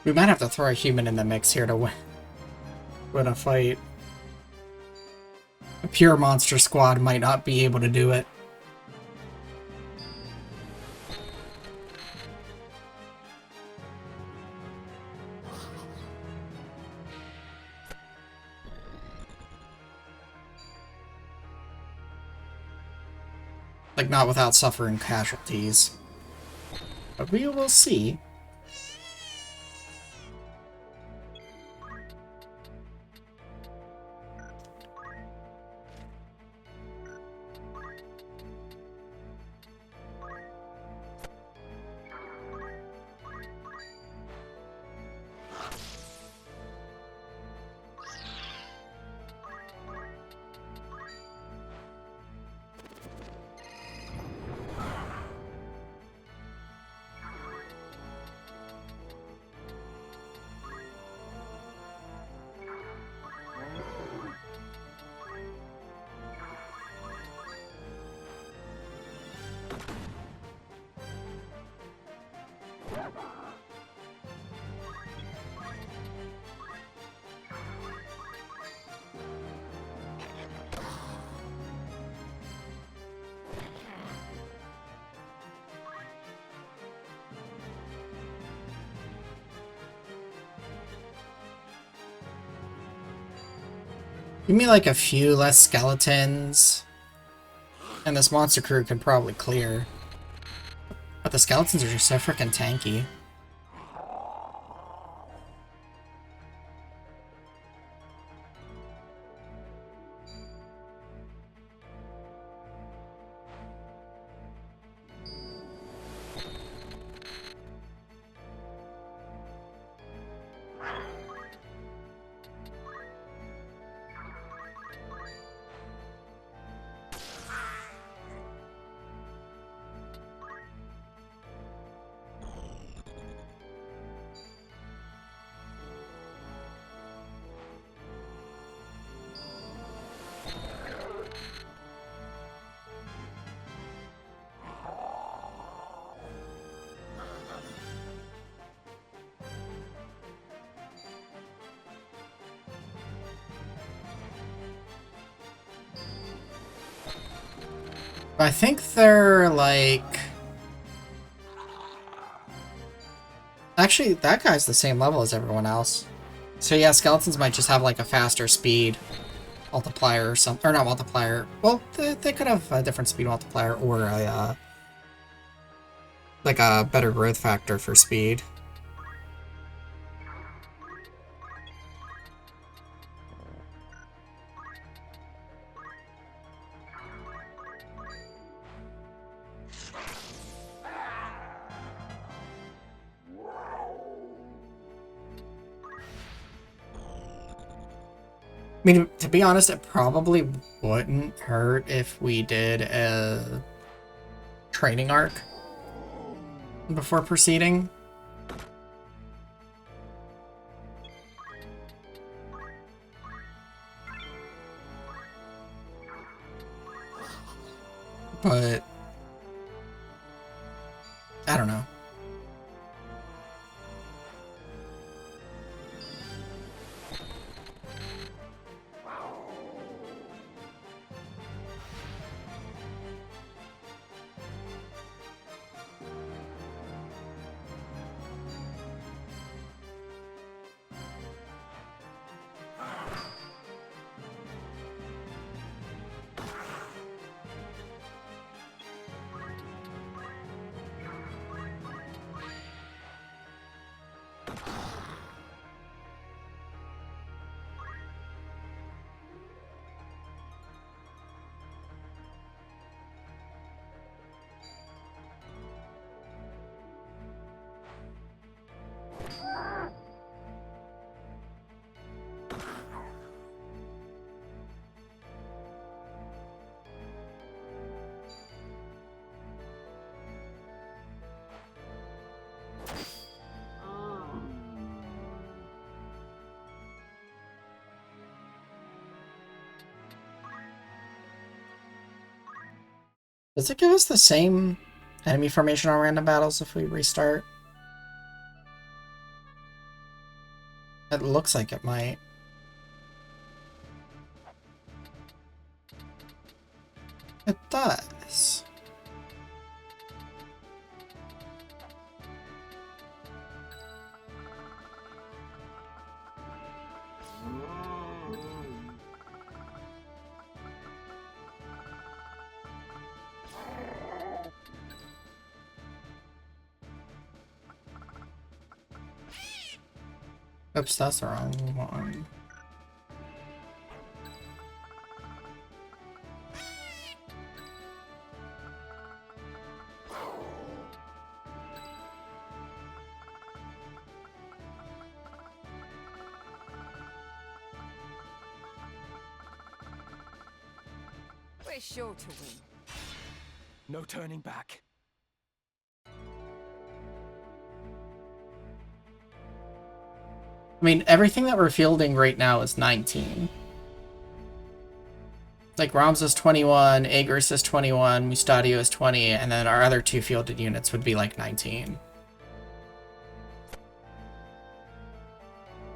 We might have to throw a human in the mix here to win a fight. A pure monster squad might not be able to do it. Like, not without suffering casualties. But we will see. Give me like a few less skeletons, and this monster crew could probably clear. But the skeletons are just so freaking tanky. I think they're like... Actually, that guy's the same level as everyone else. So yeah, skeletons might just have like a faster speed multiplier or something. Or not multiplier. Well, they could have a different speed multiplier or a, like a better growth factor for speed. I mean, to be honest, it probably wouldn't hurt if we did a training arc before proceeding. But I don't know. Does it give us the same enemy formation on random battles if we restart? It looks like it might. It does. Oops, that's the wrong one. We're sure to win. No turning back. I mean, everything that we're fielding right now is 19. Like, Ram's is 21, Aegis is 21, Mustadio is 20, and then our other two fielded units would be like 19.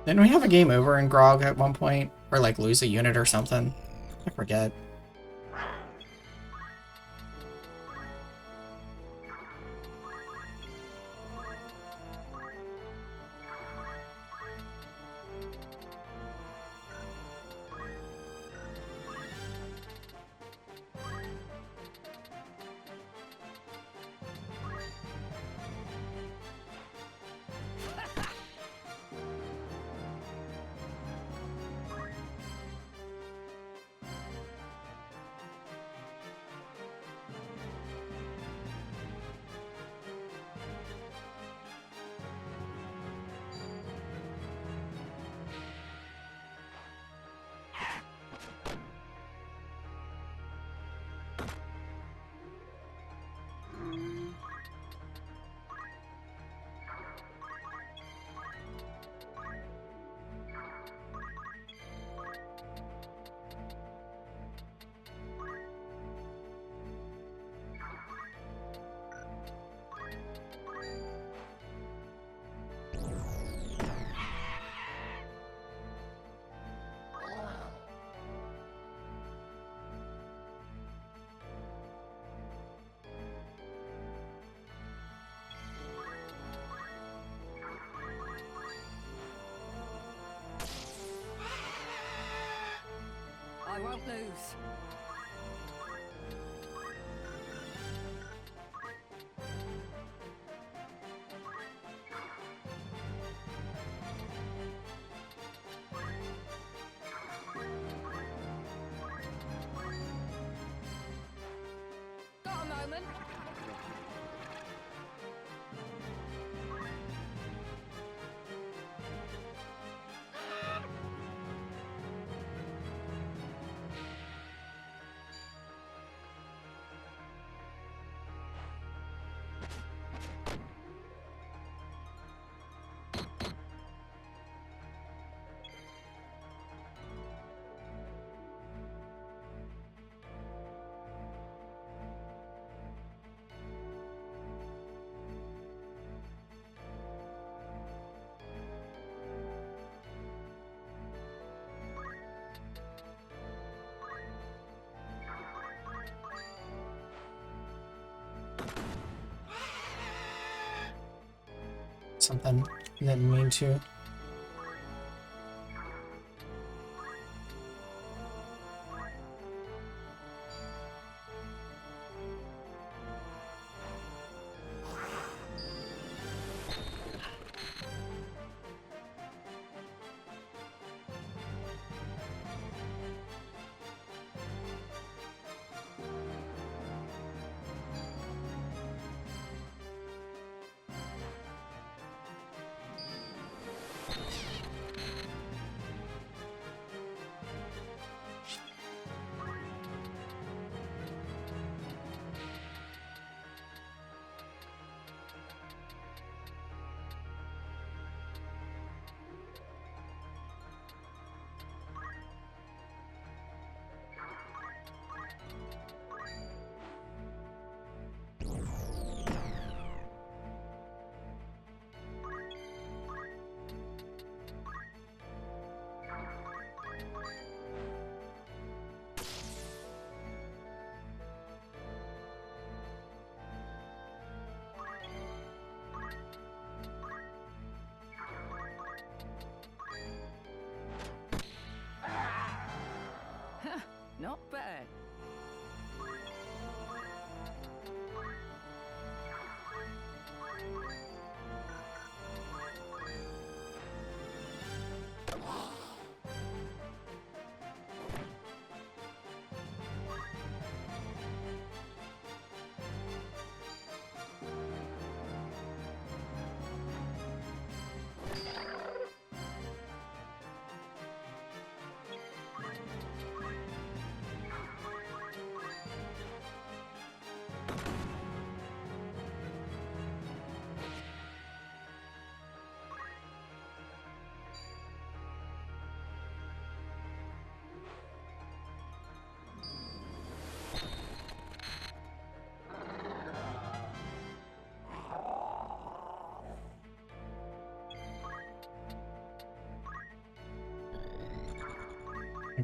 Didn't we have a game over in Grog at one point? Or like lose a unit or something? I forget. I won't lose. Got a moment? Something I didn't mean to. Not bad.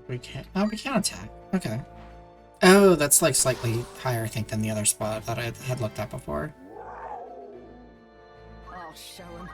We can't. Oh, we can attack. Okay. Oh, that's like slightly higher, I think, than the other spot that I had looked at before. I'll show 'em.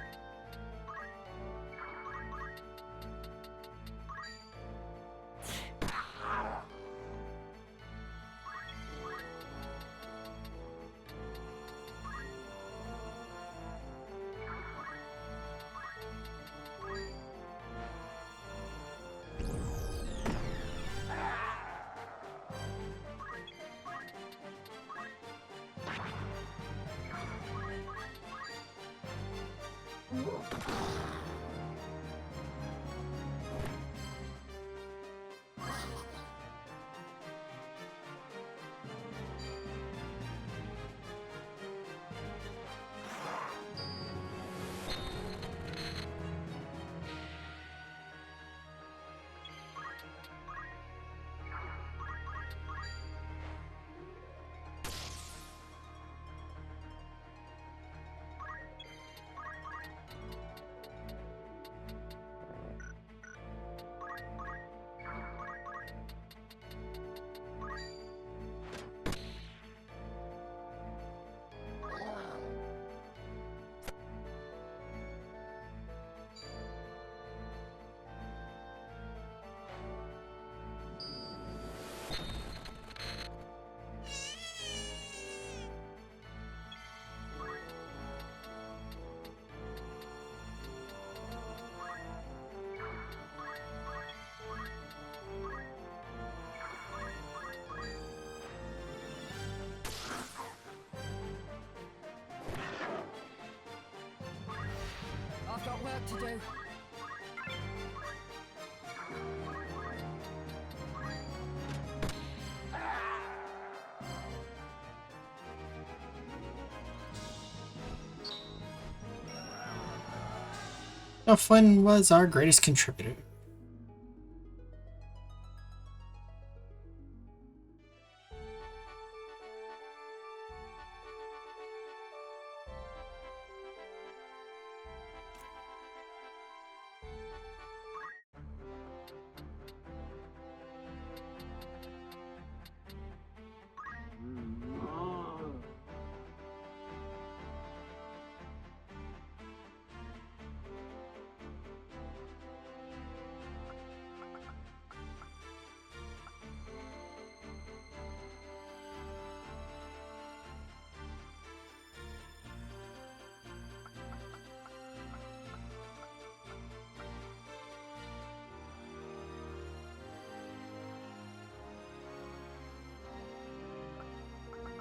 So Flynn was our greatest contributor.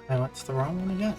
I went to the wrong one again.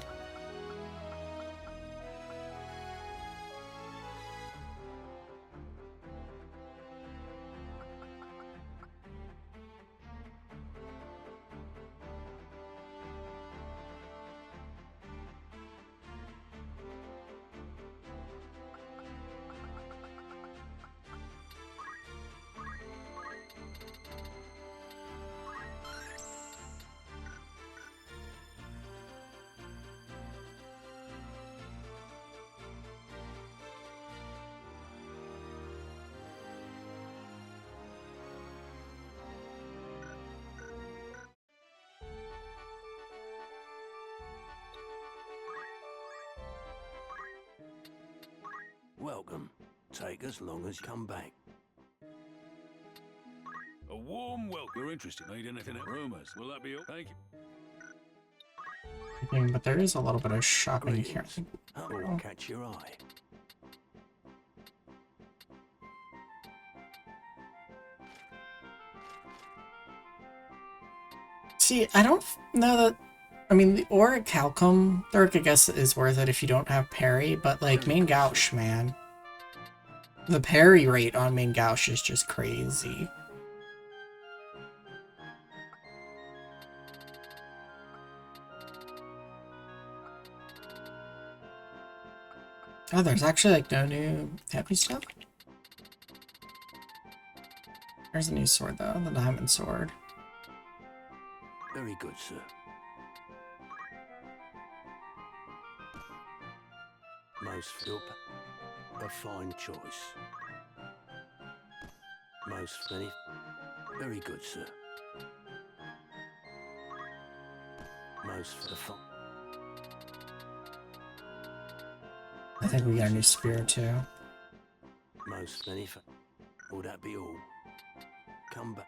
Welcome. Take as long as you come back. A warm welcome. You're interested? Need anything at rumors? Will that be all? Thank you. But there is a little bit of shopping here. That will catch your eye. See, I don't know that. I mean, the Orichalcum, I guess, is worth it if you don't have parry, but like main gouge, man. The parry rate on main gouge is just crazy. Oh, there's actually like no new heavy stuff? There's a new sword though, the diamond sword. Very good, sir. Most Philp, a fine choice. Most many, very good, sir. Most for the fun. I think we got a new spear too. Most many for. Will that be all? Come back.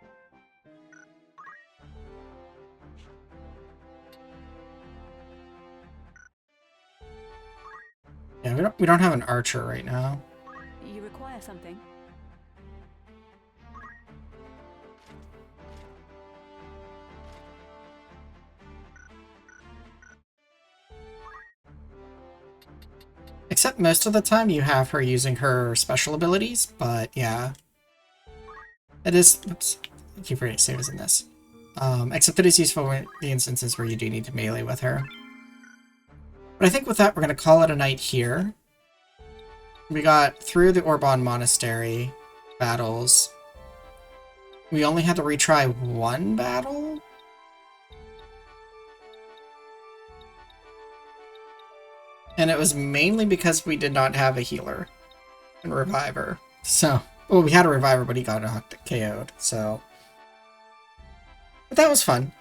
Yeah, we don't have an archer right now. You require something? Except most of the time you have her using her special abilities, but yeah. It is... Oops. I keep forgetting to save as in this. Except it is useful in the instances where you do need to melee with her. But I think with that, we're going to call it a night here. We got through the Orbonne Monastery battles. We only had to retry one battle? And it was mainly because we did not have a healer and reviver. So, well, we had a reviver, but he got KO'd, so. But that was fun.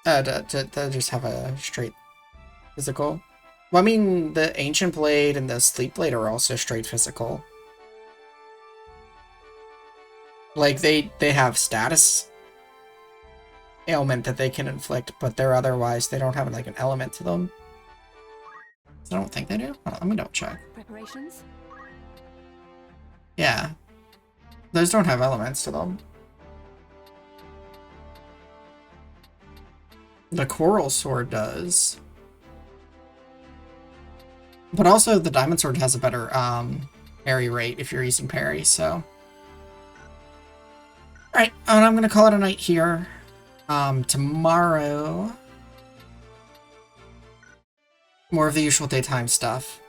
To just have a straight physical. Well, I mean, the Ancient Blade and the Sleep Blade are also straight physical. Like, they have status ailment that they can inflict, but they're otherwise, they don't have, like, an element to them. I don't think they do. Oh, let me double check. Preparations? Yeah. Those don't have elements to them. The Coral Sword does. But also, the Diamond Sword has a better parry rate if you're using parry, so. Alright, and I'm going to call it a night here. Tomorrow... more of the usual daytime stuff.